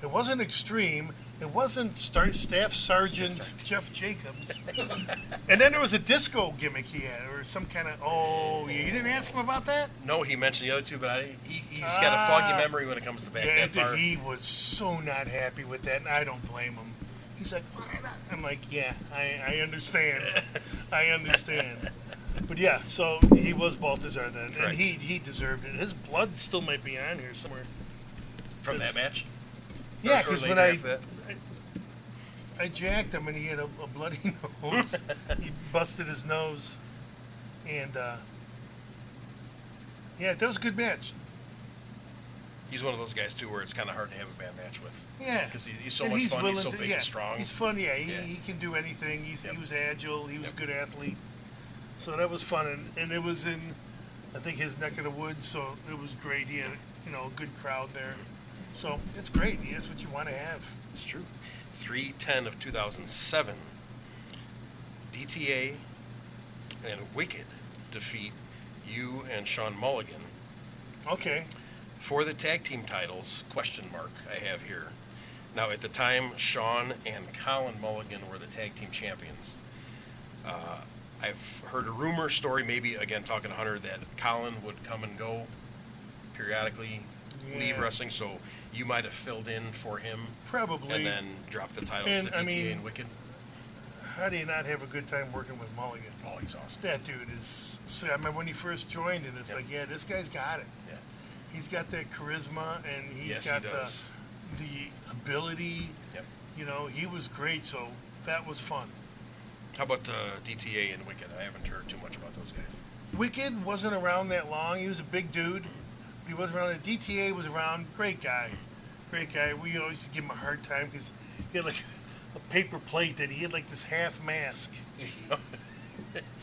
it wasn't Extreme. It wasn't Staff Sergeant Jeff Jacobs. And then there was a disco gimmick he had, or some kind of. Oh, you didn't ask him about that? No, he mentioned the other two, but he's got a foggy memory when it comes to back Yeah, that far. he was so not happy with that, and I don't blame him. He's like, why not? I'm like, yeah, I understand. I understand. But yeah, so he was Baltazar then, Correct. and he deserved it. His blood still might be on here somewhere. From that match? Yeah, Or because later when after that? I jacked him and he had a bloody nose. He busted his nose, and yeah, that was a good match. He's one of those guys too, where it's kind of hard to have a bad match with. Yeah, Because he's so And much fun. He's willing so to- big yeah, and strong. He's fun. Yeah, Yeah. he can do anything. He Yep. was agile. He was Yep. a good athlete. So that was fun, and it was in, I think, his neck of the woods. So it was great. He had a good crowd there. So it's great. That's what you want to have. It's true. 310 of 2007. DTA and Wicked defeat you and Sean Mulligan Okay. for the tag team titles, question mark, I have here. Now, at the time, Sean and Colin Mulligan were the tag team champions. I've heard a rumor story, maybe, again, talking to Hunter, that Colin would come and go periodically, leave Yeah. wrestling, so you might have filled in for him Probably. and then dropped the titles And, to I DTA mean- and Wicked. How do you not have a good time working with Mulligan? Oh, he's awesome. That dude is. So I remember when he first joined, and it's Yep. like, yeah, this guy's got it. Yeah. He's got that charisma, and he's Yes, he got does. the ability. Yep. You know, he was great. So that was fun. How about DTA and Wicked? I haven't heard too much about those guys. Wicked wasn't around that long. He was a big dude. He wasn't around. DTA was around. Great guy. Great guy. We always used to give him a hard time because he had like a paper plate that he had like this half mask.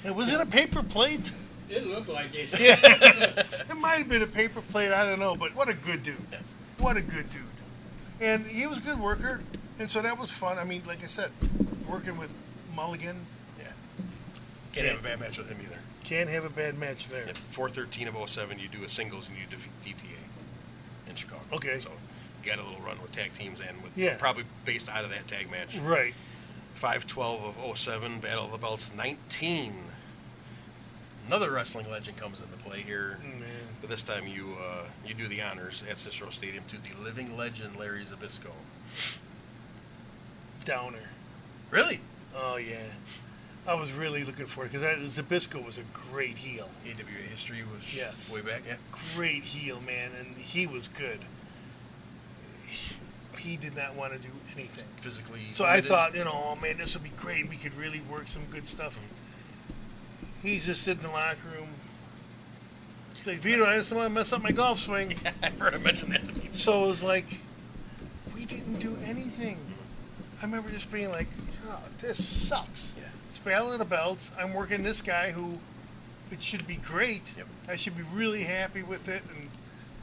Was it a paper plate? It looked like it. It might have been a paper plate. I don't know. But what a good dude. What a good dude. And he was a good worker. And so that was fun. I mean, like I said, working with Mulligan, Yeah. Can't have a bad match with him either. can't have a bad match there. Yep. 413 of 07, you do a singles and you defeat DTA in Chicago. Okay. So you got a little run with tag teams and with Yeah. probably based out of that tag match. Right. 512 of 07, Battle of the Belts 19. Another wrestling legend comes into play here. Man. But this time you do the honors at Cicero Stadium to the living legend Larry Zbyszko. Downer. Really? Oh, yeah. I was really looking for it because Zbyszko was a great heel. AWA history was Yes. way back, yeah. Great heel, man, and he was good. He did not want to do anything. Physically. So I limited. thought, oh man, this would be great. We could really work some good stuff. He's just sitting in the locker room. He's like, Vito, I just want to mess up my golf swing. I've heard him mention that to people. So it was like, we didn't do anything. I remember just being like, oh, this sucks. Yeah. It's Battle of the Belts. I'm working this guy who it should be great. Yep. I should be really happy with it. And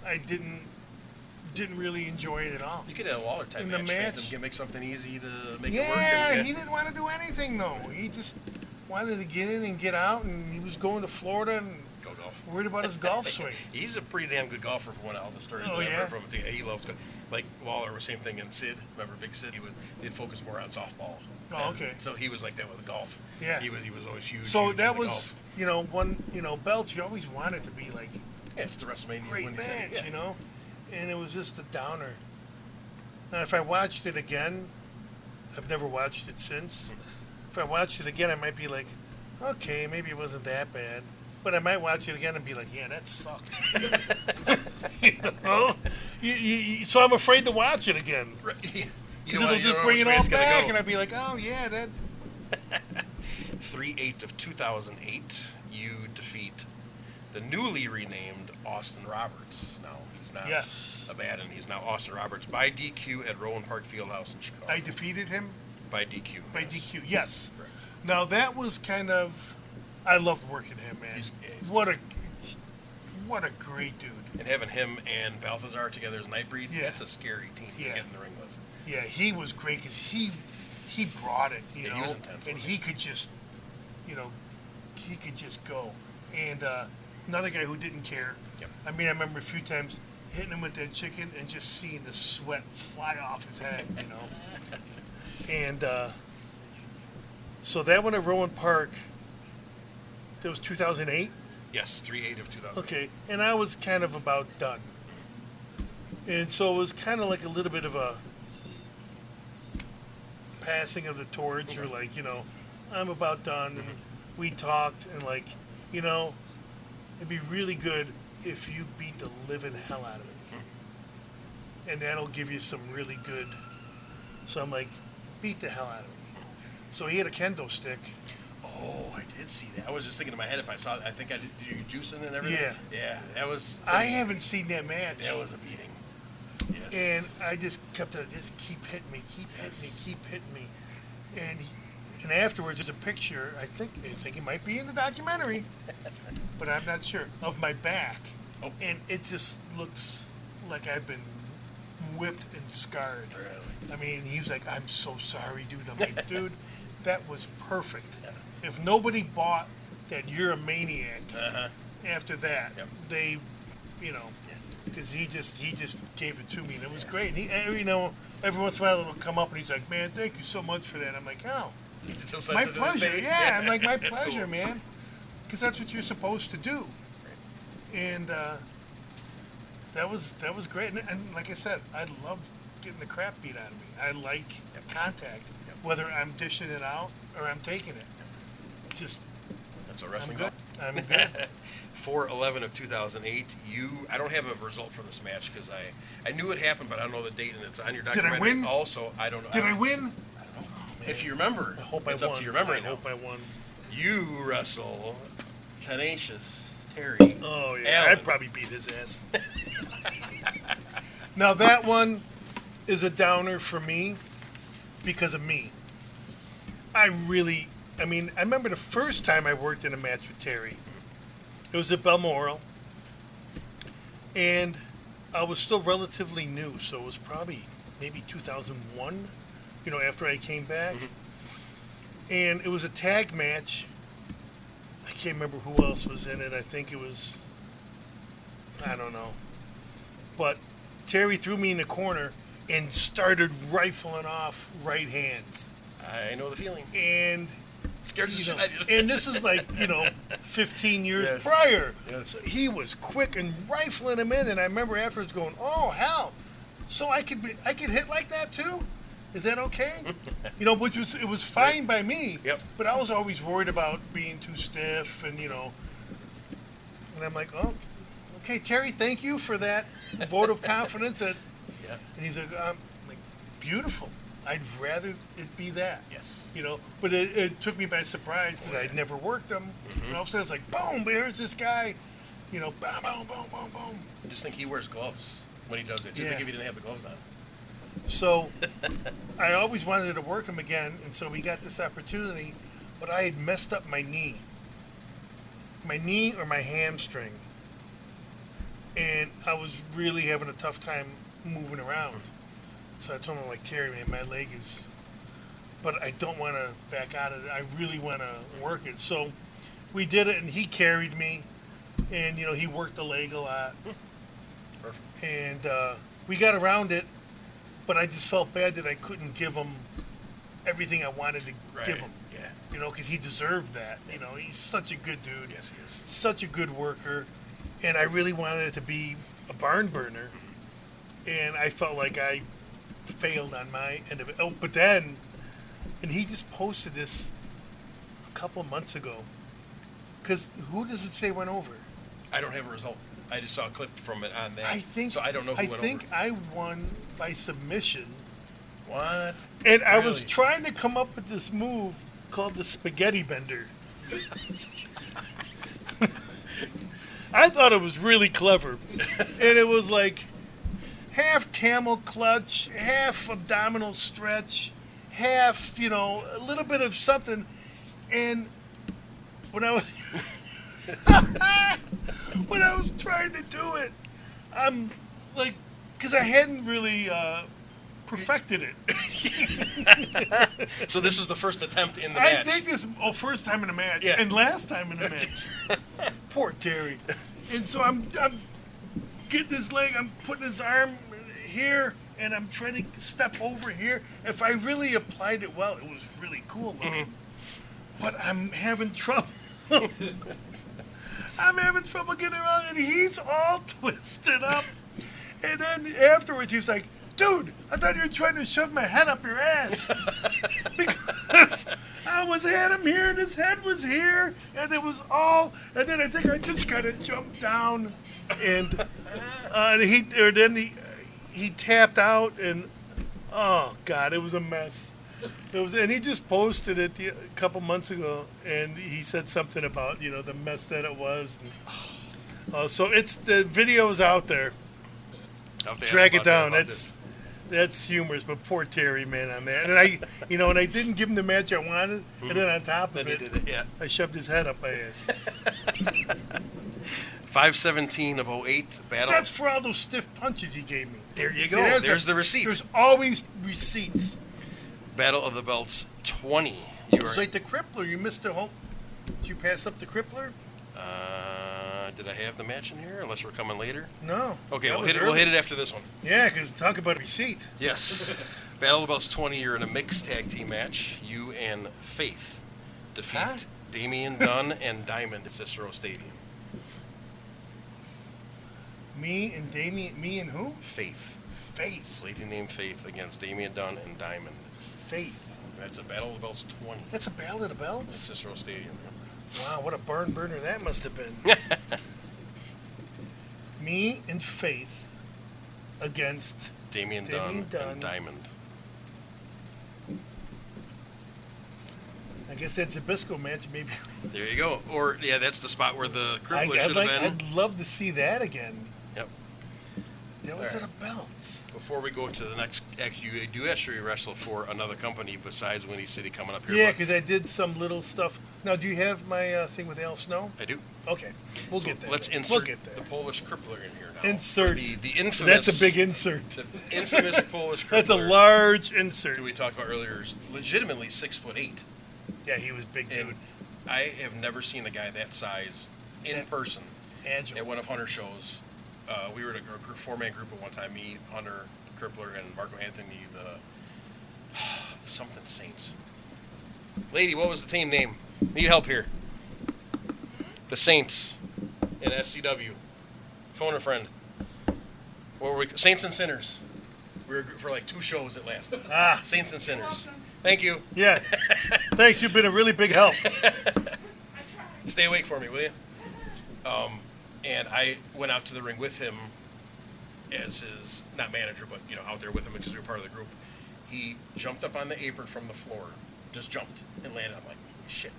I didn't really enjoy it at all. You could have a Waller type In the match. match- Phantom gimmick something easy to make it work. Yeah, and, he didn't want to do anything though. He just wanted to get in and get out, and he was going to Florida and go golf. worried about his golf swing. He's a pretty damn good golfer from one of the stories Oh, that I've yeah? heard from him. Too. He loves good. Like Waller was same thing in Sid. Remember Big Sid? They'd focus more on softball. Oh, And okay. So he was like that with golf. Yeah. He was always huge. So huge that into was, golf. one, belts. You always wanted to be like Yeah, just the WrestleMania great when he match, said it. Yeah. and it was just a downer. Now, if I watched it again, I've never watched it since. If I watched it again, I might be like, okay, maybe it wasn't that bad. But I might watch it again and be like, yeah, that sucked. So I'm afraid to watch it again. Right. You Because know it'll what- you just don't know bring which it way all it's gonna back, go. and I'd be like, oh, yeah, that. 3/8 of 2008, you defeat the newly renamed Austin Roberts. Now he's not Yes. a bad, and he's now Austin Roberts by DQ at Rowan Park Fieldhouse in Chicago. I defeated him by DQ. by yes. DQ, yes. Correct. Now, that was kind of. I loved working him, man. He's What a great dude. And having him and Balthazar together as Nightbreed, Yeah. that's a scary team to Yeah. get in the ring with. Yeah, he was great because he brought it, you Yeah, know, he was intense, and wasn't he could just, he could just go. And another guy who didn't care. Yep. I mean, I remember a few times hitting him with that chicken and just seeing the sweat fly off his head, And so that one at Rowan Park, that was 2008. Yes, 3/8 of 2000. Okay, and I was kind of about done. And so it was kind of like a little bit of a passing of the torch, or like, I'm about done. And we talked, and like, it'd be really good if you beat the living hell out of it. And that'll give you some really good. So I'm like, beat the hell out of it. So he had a kendo stick. Oh, I did see that. I was just thinking in my head if I saw it. I think I did. Did you juicing and everything? Yeah. Yeah, that was. I haven't seen that match. That was a beating. Yes. And I just kept just keep hitting me, keep hitting me, Yes. keep hitting me. And afterwards, there's a picture, I think it might be in the documentary, but I'm not sure, of my back. Oh. And it just looks like I've been whipped and scarred. Really? I mean, he was like, I'm so sorry, dude. I'm like, dude, that was perfect. If nobody bought that you're a maniac Uh-huh. after that, Yep. they, because he just gave it to me, and it was great. And he, every once in a while it'll come up, and he's like, "Man, thank you so much for that." I'm like, "Oh, He still says my it to this pleasure." day. Yeah, I'm like, "My That's pleasure, cool. man," because that's what you're supposed to do. And that was great. And like I said, I love getting the crap beat out of me. I like contact, whether I'm dishing it out or I'm taking it. Just That's what I'm wrestling. good. I'm good. 4/11 of 2008. I don't have a result for this match because I knew it happened, but I don't know the date, and it's on your I documentary. win? Also, I don't know. Did I don't- win? I don't know. If you remember, I hope it's I up won. to your memory I now. hope I won. You wrestle Tenacious Terry. Oh yeah, Allen. I'd probably beat his ass. Now that one is a downer for me because of me. I remember the first time I worked in a match with Terry. It was at Balmoral, and I was still relatively new, so it was probably maybe 2001. After I came back, and it was a tag match. I can't remember who else was in it. I think it was, I don't know. But Terry threw me in the corner and started rifling off right hands. I know the feeling. And, It scared the shit out of you. and this is like, 15 years Yes. prior. Yes. So he was quick and rifling him in. And I remember afterwards going, oh, hell. So I could hit like that too? Is that okay? Which it was fine by me. Yep. But I was always worried about being too stiff, and and I'm like, oh, okay, Terry, thank you for that vote of confidence. Yeah. And he's like, beautiful. I'd rather it be that. Yes. But it took me by surprise because I'd never worked them. And all of a sudden it's like, boom, there's this guy, boom, boom, boom, boom, boom. I just think he wears gloves when he does it. Do you Yeah. think if he didn't have the gloves on? So I always wanted to work him again, and so we got this opportunity, but I had messed up my knee or my hamstring. and I was really having a tough time moving around. So I told him, like, Terry, man, my leg is, but I don't want to back out of it. I really want to work it. So we did it, and he carried me, and, you know, he worked the leg a lot. Perfect. And we got around it, but I just felt bad that I couldn't give him everything I wanted to give him. Yeah. You know, because he deserved that. You know, he's such a good dude. Yes, he is. Such a good worker. And I really wanted it to be a barn burner. And I felt like I failed on my end of it. Oh, but then, and he just posted this a couple of months ago. Because who does it say went over? I don't have a result. I just saw a clip from it on that. I think. So I don't know who went I think over. I won by submission. What? And I was Really? trying to come up with this move called the spaghetti bender. I thought it was really clever. And it was like half camel clutch, half abdominal stretch, half, you know, a little bit of something. And when I was when I was trying to do it, I'm like, because I hadn't really perfected it. So this was the first attempt in the I match. think this first time in a match, Yeah. and last time in a match. Poor Terry. And so I'm getting his leg, I'm putting his arm here, and I'm trying to step over here. If I really applied it well, it was really cool looking. But I'm having trouble. I'm having trouble getting around, and he's all twisted up. And then afterwards, he was like, "Dude, I thought you were trying to shove my head up your ass." Because I had him here, and his head was here, and it was all. And then I think I just kind of jumped down, and he tapped out, and oh God, it was a mess. And he just posted it a couple months ago, and he said something about, you know, the mess that it was. And, so the video's out there. I'll have to ask Track it about that, down. about this. That's humorous, but poor Terry, man, on that. And I didn't give him the match I wanted, and then on top of Then he it, did it, yeah. I shoved his head up my ass. 5/17 of 08 battle. That's for all those stiff punches he gave me. There you See, go. There's the receipt. There's always receipts. Battle of the Belts 20. You are. It's like the crippler. You missed the whole. Did you pass up the crippler? Did I have the match in here? Unless we're coming later. No. Okay, That we'll was hit it. We'll early. hit it after this one. Yeah, because talk about a receipt. Yes. Battle of the Belts 20. You're in a mixed tag team match. You and Faith defeat Huh? Damian Dunn and Diamond at Cicero Stadium. Me and who? Faith. Faith. Lady named Faith against Damian Dunn and Diamond. Faith. That's a Battle of the Belts 20 That's a Battle of the at Belts? Cicero Stadium. Wow, what a barn burner that must have been. Me and Faith against Damian Damian Dunn Dunn. and Diamond. I guess that Zabisco match, maybe. There you go. Or, yeah, that's the spot where the crippler should have been. I'd love to see that again. Yep. That was All at right. a Belts. Before we go to the next, actually, you do actually wrestle for another company besides Windy City coming up here. Yeah, but because I did some little stuff. Now, do you have my thing with Al Snow? I do. Okay, we'll So get that. let's We'll insert get that. the Polish crippler in here now. Insert. The infamous. That's a big insert. The infamous Polish crippler. That's a large insert. Who we talked about earlier is legitimately 6'8". Yeah, he was big And dude. I have never seen a guy that size in Yeah. person Agile. at one of Hunter's shows. We were at a four-man group at one time, me, Hunter, Crippler, and Marco Anthony, the something Saints. Lady, what was the team name? Need help here. The Saints in SCW. Phone a friend. What were we? Saints and Sinners. We were for like 2 shows at last. Ah. Saints and Sinners. Thank you. Yeah. Thanks, you've been a really big help. Stay awake for me, will you? And I went out to the ring with him as his, not manager, but, you know, out there with him because we were part of the group. He jumped up on the apron from the floor, just jumped and landed. I'm like, holy shit.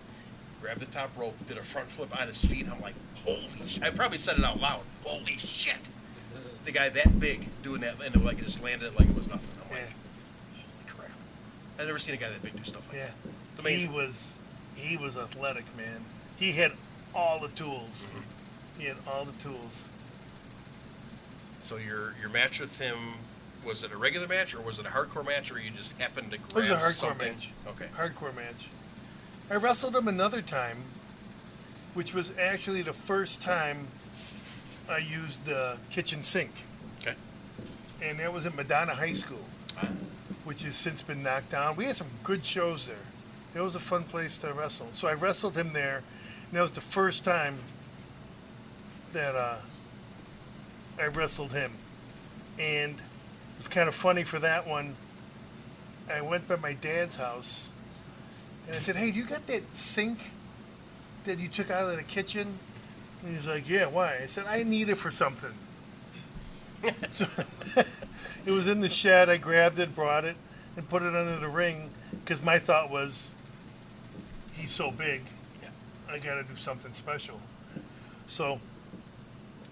Grabbed the top rope, did a front flip on his feet. I'm like, holy shit. I probably said it out loud. Holy shit. The guy that big doing that, and like it just landed like it was nothing. I'm like, Yeah. holy crap. I've never seen a guy that big do stuff like Yeah. that. It's amazing. He was athletic, man. He had all the tools. Mm-hmm. He had all the tools. So your match with him, was it a regular match or was it a hardcore match, or you just happened to It grab was a hardcore something? match. Okay. Hardcore match. I wrestled him another time, which was actually the first time I used the kitchen sink. Okay. And that was at Madonna High School, which has since been knocked down. We had some good shows there. It was a fun place to wrestle. So I wrestled him there, and that was the first time that I wrestled him. And it was kind of funny for that one. I went by my dad's house, and I said, "Hey, do you got that sink that you took out of the kitchen?" And he's like, "Yeah, why?" I said, "I need it for something." So it was in the shed. I grabbed it, brought it, and put it under the ring, because my thought was, he's so big, Yeah. I got to do something special. So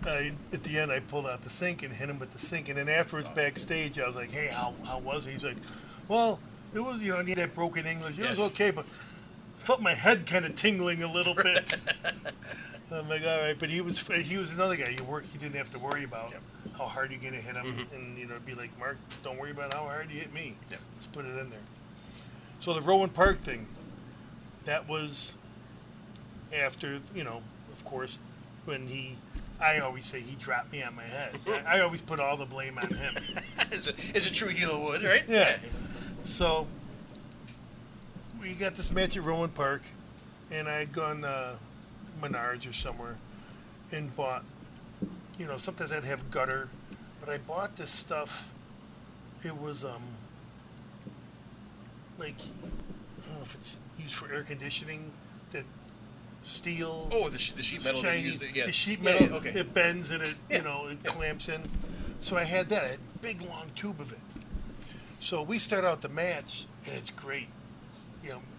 at the end, I pulled out the sink and hit him with the sink. And then afterwards, backstage, I was like, "Hey, how was it?" He's like, "Well, it was, I need that broken English. It was Yes. okay, but I felt my head kind of tingling a little bit." I'm like, "All right," but he was another guy. You didn't have to worry about Yep. how hard you're gonna hit him, and it'd be like, "Mark, don't worry about how hard you hit me. Yep. Just put it in there." So the Rowan Park thing, that was after, of course, when I always say he dropped me on my head. I always put all the blame on him. Is a true heel would, right? Yeah. So we got this match at Rowan Park, and I had gone Menards or somewhere and bought, sometimes I'd have gutter, but I bought this stuff. It was like, I don't know if it's used for air conditioning, that steel. Oh, the sheet metal that shiny, you used. Yeah. the sheet Yeah, metal, yeah, okay. it bends and it, Yeah. it clamps in. So I had that. I had a big long tube of it. So we start out the match, and it's great.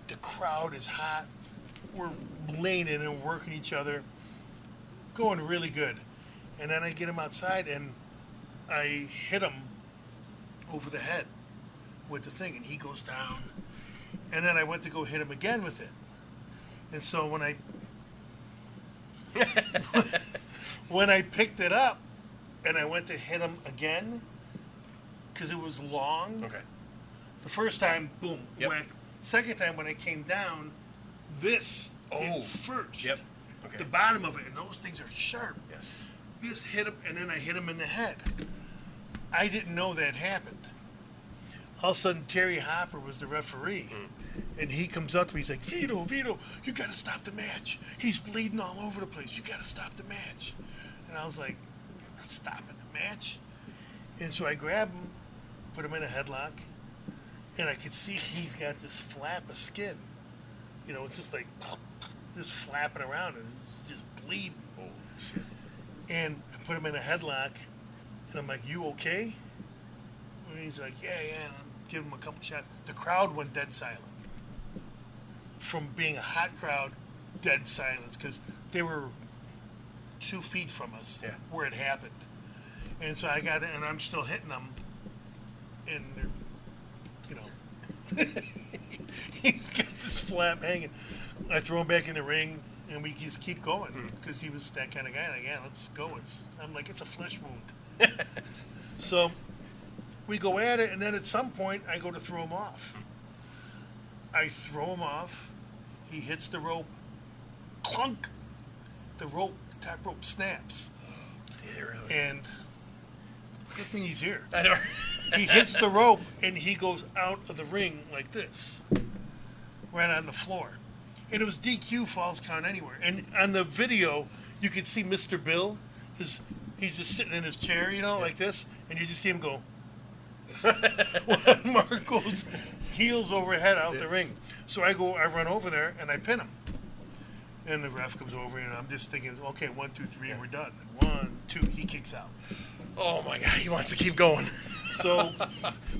The crowd is hot. We're laying in and working each other, going really good. And then I get him outside, and I hit him over the head with the thing, and he goes down. And then I went to go hit him again with it. And so when I picked it up and I went to hit him again, because it was long, Okay. the first time, boom, Yep. whacked. Second time when I came down, this hit first. Yep. Okay. The bottom of it, and those things are sharp. Yes. This hit him, and then I hit him in the head. I didn't know that happened. All of a sudden, Terry Hopper was the referee. And he comes up to me, he's like, Vito, you got to stop the match. He's bleeding all over the place. You got to stop the match. And I was like, I'm not stopping the match. And so I grab him, put him in a headlock, and I could see he's got this flap of skin. It's just like, just flapping around, and it's just bleeding. Holy shit. And I put him in a headlock, and I'm like, "You okay?" And he's like, yeah. And I'm giving him a couple shots. The crowd went dead silent. From being a hot crowd, dead silence, because they were 2 feet from us where it happened. And so I got it, and I'm still hitting them, and they're, he's got this flap hanging. I throw him back in the ring, and we just keep going, because he was that kind of guy. Like, yeah, let's go. I'm like, it's a flesh wound. So we go at it, and then at some point, I go to throw him off. I throw him off. He hits the rope. Clunk! The top rope snaps. Did it really? And good thing he's here. I know. He hits the rope, and he goes out of the ring like this, right on the floor. And it was DQ, Falls Count Anywhere. And on the video, you could see Mr. Bill, he's just sitting in his chair, like this, and you just see him go. When Mark goes heels over head out the ring. So I run over there, and I pin him. And the ref comes over, and I'm just thinking, okay, 1, 2, 3, we're done. 1, 2, he kicks out. Oh my God, he wants to keep going. So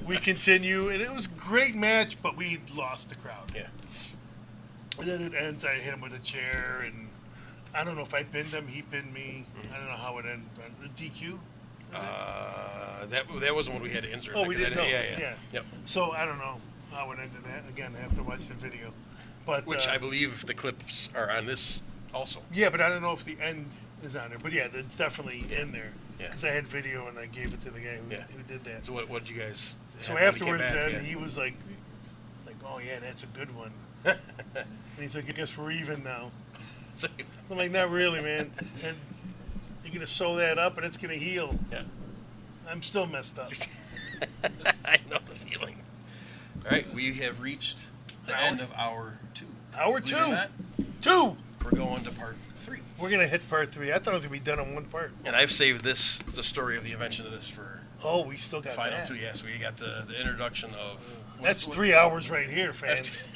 we continue, and it was a great match, but we lost the crowd. Yeah. And then it ends, I hit him with a chair, and I don't know if I pinned him, he pinned me. I don't know how it ended. DQ? Was it? That wasn't when we had to insert. Oh, we didn't know. Yeah. Yep. So I don't know how it ended that. Again, I have to watch the video. But Which I believe the clips are on this also. Yeah, but I don't know if the end is on there. But yeah, it's definitely in there. Yeah. Because I had video and I gave it to the guy who did that. So what did you guys? So have when you afterwards, came back? he was like, oh yeah, that's a good one. And he's like, I guess we're even now. So, I'm like, not really, man. And you're gonna sew that up and it's gonna heal. yeah. I'm still messed up. I know the feeling. All right, we have reached the end of hour 2. Hour Believe it or 2. not, 2. we're going to part 3. We're gonna hit part 3. I thought it was gonna be done on one part. And I've saved the story of the invention of this for Oh, we still got final that. 2. Yes, we got the introduction of. That's 3 hours right here, fans.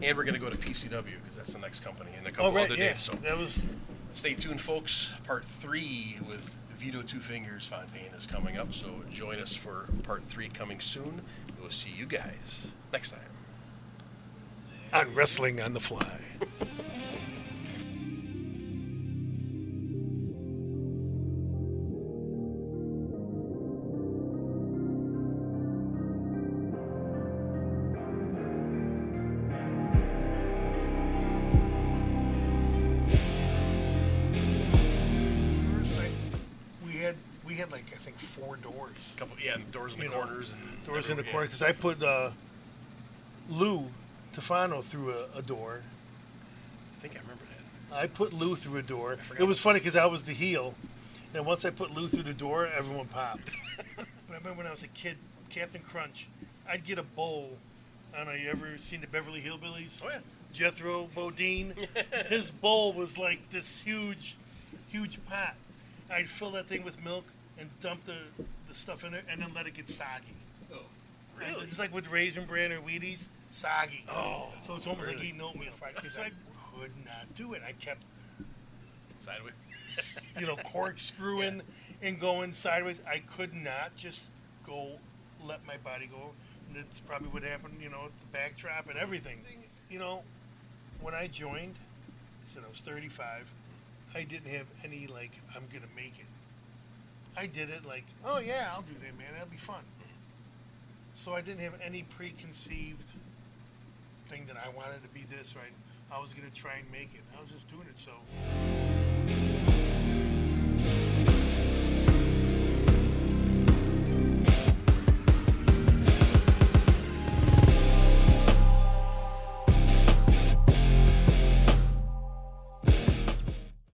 And we're going to go to PCW because that's the next company and a couple Oh, right, other yeah. dates. So That was. stay tuned, folks. Part 3 with Vito Two Fingers Fontaine is coming up. So join us for part 3 coming soon. We'll see you guys next time. On Wrestling on the Fly. We had like, I think 4 doors. Couple, doors in the You know, corners and Doors in the everywhere, corners because I put Lou Tefano through a door. I think I remember that. I put Lou through a door. forgot It was funny because I was the heel, and once I put Lou through the door, everyone popped. But I remember when I was a kid, Captain Crunch, I'd get a bowl. I don't know, you ever seen the Beverly Hillbillies? Oh yeah. Jethro Bodine. His bowl was like this huge pot. I'd fill that thing with milk and dump the stuff in there and then let it get soggy. Oh, Really? It's like with Raisin Bran or Wheaties, soggy. Oh, So it's almost like really? eating oatmeal fried. So I could not do it. I kept, Sideways. corkscrewing and going sideways. I could not just let my body go. And that's probably what happened, the backdrop and everything. When I joined, I said I was 35. I didn't have any, I'm going to make it. I did it oh yeah, I'll do that, man. That'll be fun. So I didn't have any preconceived thing that I wanted to be this, right? I was going to try and make it. I was just doing it, so